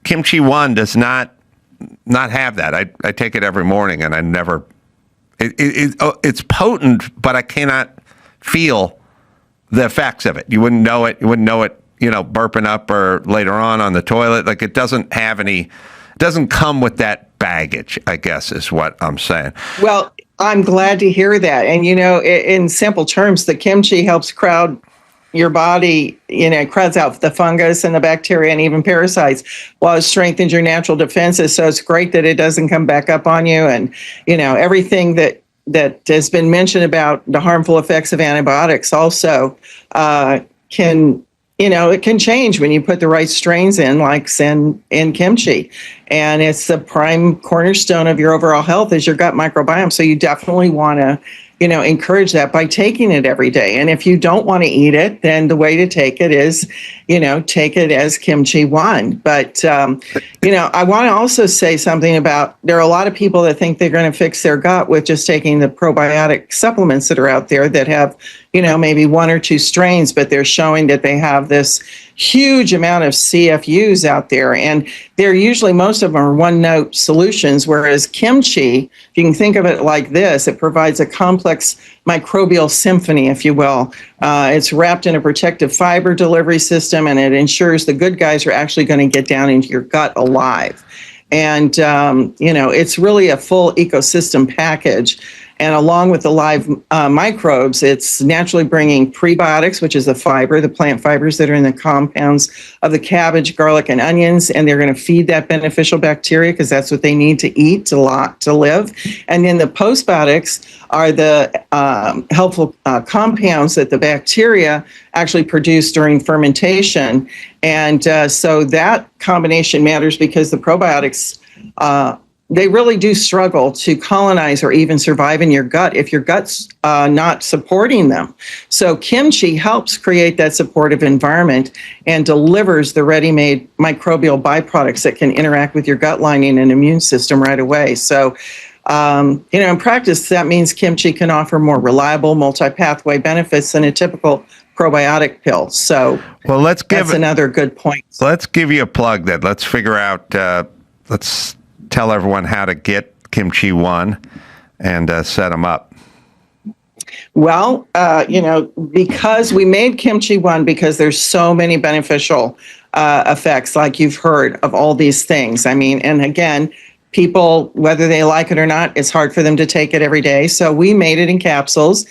A: Kimchi One does not have that. I take it every morning, and I never. It's potent, but I cannot feel the effects of it. You wouldn't know it. You wouldn't know it. Burping up or later on the toilet. Like, it doesn't have any. It doesn't come with that baggage, I guess, is what I'm saying.
T: Well, I'm glad to hear that. And, in simple terms, the kimchi helps crowd your body, crowds out the fungus and the bacteria and even parasites, while it strengthens your natural defenses. So it's great that it doesn't come back up on you. And, everything that has been mentioned about the harmful effects of antibiotics also can, it can change when you put the right strains in, like in kimchi. And it's the prime cornerstone of your overall health is your gut microbiome. So you definitely want to, encourage that by taking it every day. And if you don't want to eat it, then the way to take it is, take it as Kimchi One. But, I want to also say something about, there are a lot of people that think they're going to fix their gut with just taking the probiotic supplements that are out there that have, maybe 1 or 2 strains, but they're showing that they have this huge amount of CFUs out there. And they're usually, most of them are one-note solutions, whereas kimchi, if you can think of it like this, it provides a complex microbial symphony, if you will. It's wrapped in a protective fiber delivery system, and it ensures the good guys are actually going to get down into your gut alive. And, it's really a full ecosystem package. And along with the live microbes, it's naturally bringing prebiotics, which is the fiber, the plant fibers that are in the compounds of the cabbage, garlic, and onions. And they're going to feed that beneficial bacteria because that's what they need to eat to live. And then the postbiotics are the helpful compounds that the bacteria actually produce during fermentation. And so that combination matters because the probiotics they really do struggle to colonize or even survive in your gut if your gut's not supporting them. So kimchi helps create that supportive environment and delivers the ready-made microbial byproducts that can interact with your gut lining and immune system right away. So, in practice, that means kimchi can offer more reliable multi-pathway benefits than a typical probiotic pill. So that's another good point.
A: Let's give you a plug then. Let's figure out, let's tell everyone how to get Kimchi One and set them up.
T: Well, because we made Kimchi One because there's so many beneficial effects, like you've heard of all these things. I mean, and again, people, whether they like it or not, it's hard for them to take it every day. So we made it in capsules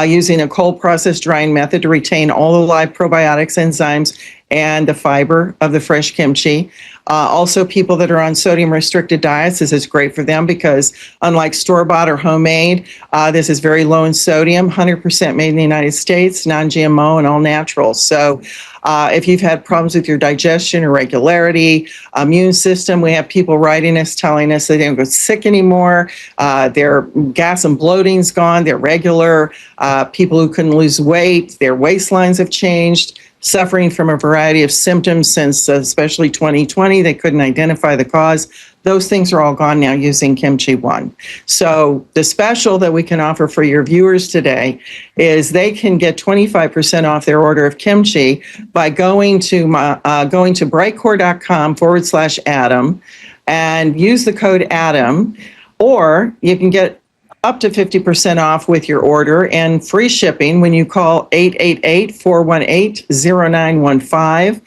T: using a cold process drying method to retain all the live probiotics, enzymes, and the fiber of the fresh kimchi. Also, people that are on sodium restricted diets, this is great for them because unlike store-bought or homemade, this is very low in sodium, 100% made in the United States, non-GMO and all natural. So if you've had problems with your digestion, irregularity, immune system, we have people writing us telling us they don't get sick anymore. Their gas and bloating's gone. They're regular. People who couldn't lose weight, their waistlines have changed. Suffering from a variety of symptoms since especially 2020. They couldn't identify the cause. Those things are all gone now using Kimchi One. So the special that we can offer for your viewers today is they can get 25% off their order of kimchi by going to brightcore.com/Adam and use the code Adam, or you can get up to 50% off with your order and free shipping when you call 888-418-0915.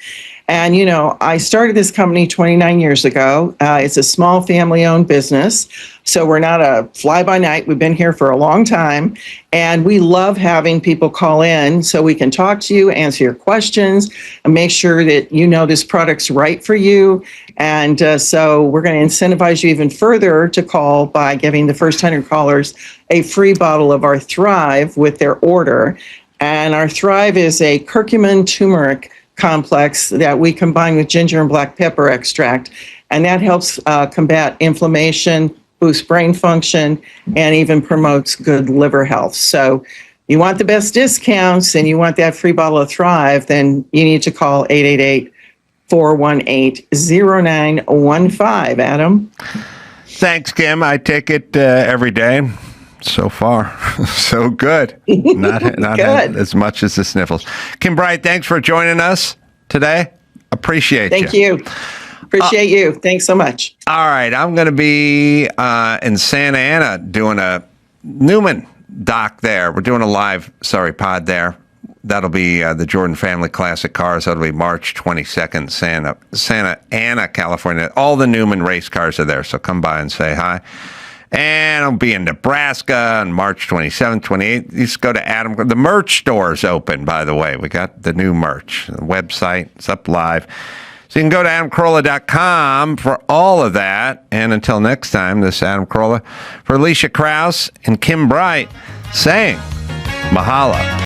T: And, I started this company 29 years ago. It's a small family-owned business, so we're not a fly-by-night. We've been here for a long time, and we love having people call in so we can talk to you, answer your questions, and make sure that this product's right for you. And so we're going to incentivize you even further to call by giving the first 100 callers a free bottle of our Thrive with their order. And our Thrive is a curcumin turmeric complex that we combine with ginger and black pepper extract. And that helps combat inflammation, boosts brain function, and even promotes good liver health. So you want the best discounts and you want that free bottle of Thrive, then you need to call 888-418-0915. Adam?
A: Thanks, Kim. I take it every day. So far, so good. Not
T: good.
A: As much as the sniffles. Kim Bright, thanks for joining us today. Appreciate you.
T: Thank you. Appreciate you. Thanks so much.
A: All right. I'm going to be in Santa Ana doing a Newman doc there. We're doing a live, pod there. That'll be the Jordan Family Classic Cars. That'll be March 22nd, Santa Ana, California. All the Newman race cars are there, so come by and say hi. And I'll be in Nebraska on March 27th, 28th. You just go to Adam. The merch store is open, by the way. We got the new merch. The website, it's up live. So you can go to adamcarolla.com for all of that. And until next time, this is Adam Carolla for Alicia Krause and Kim Bright saying mahalo.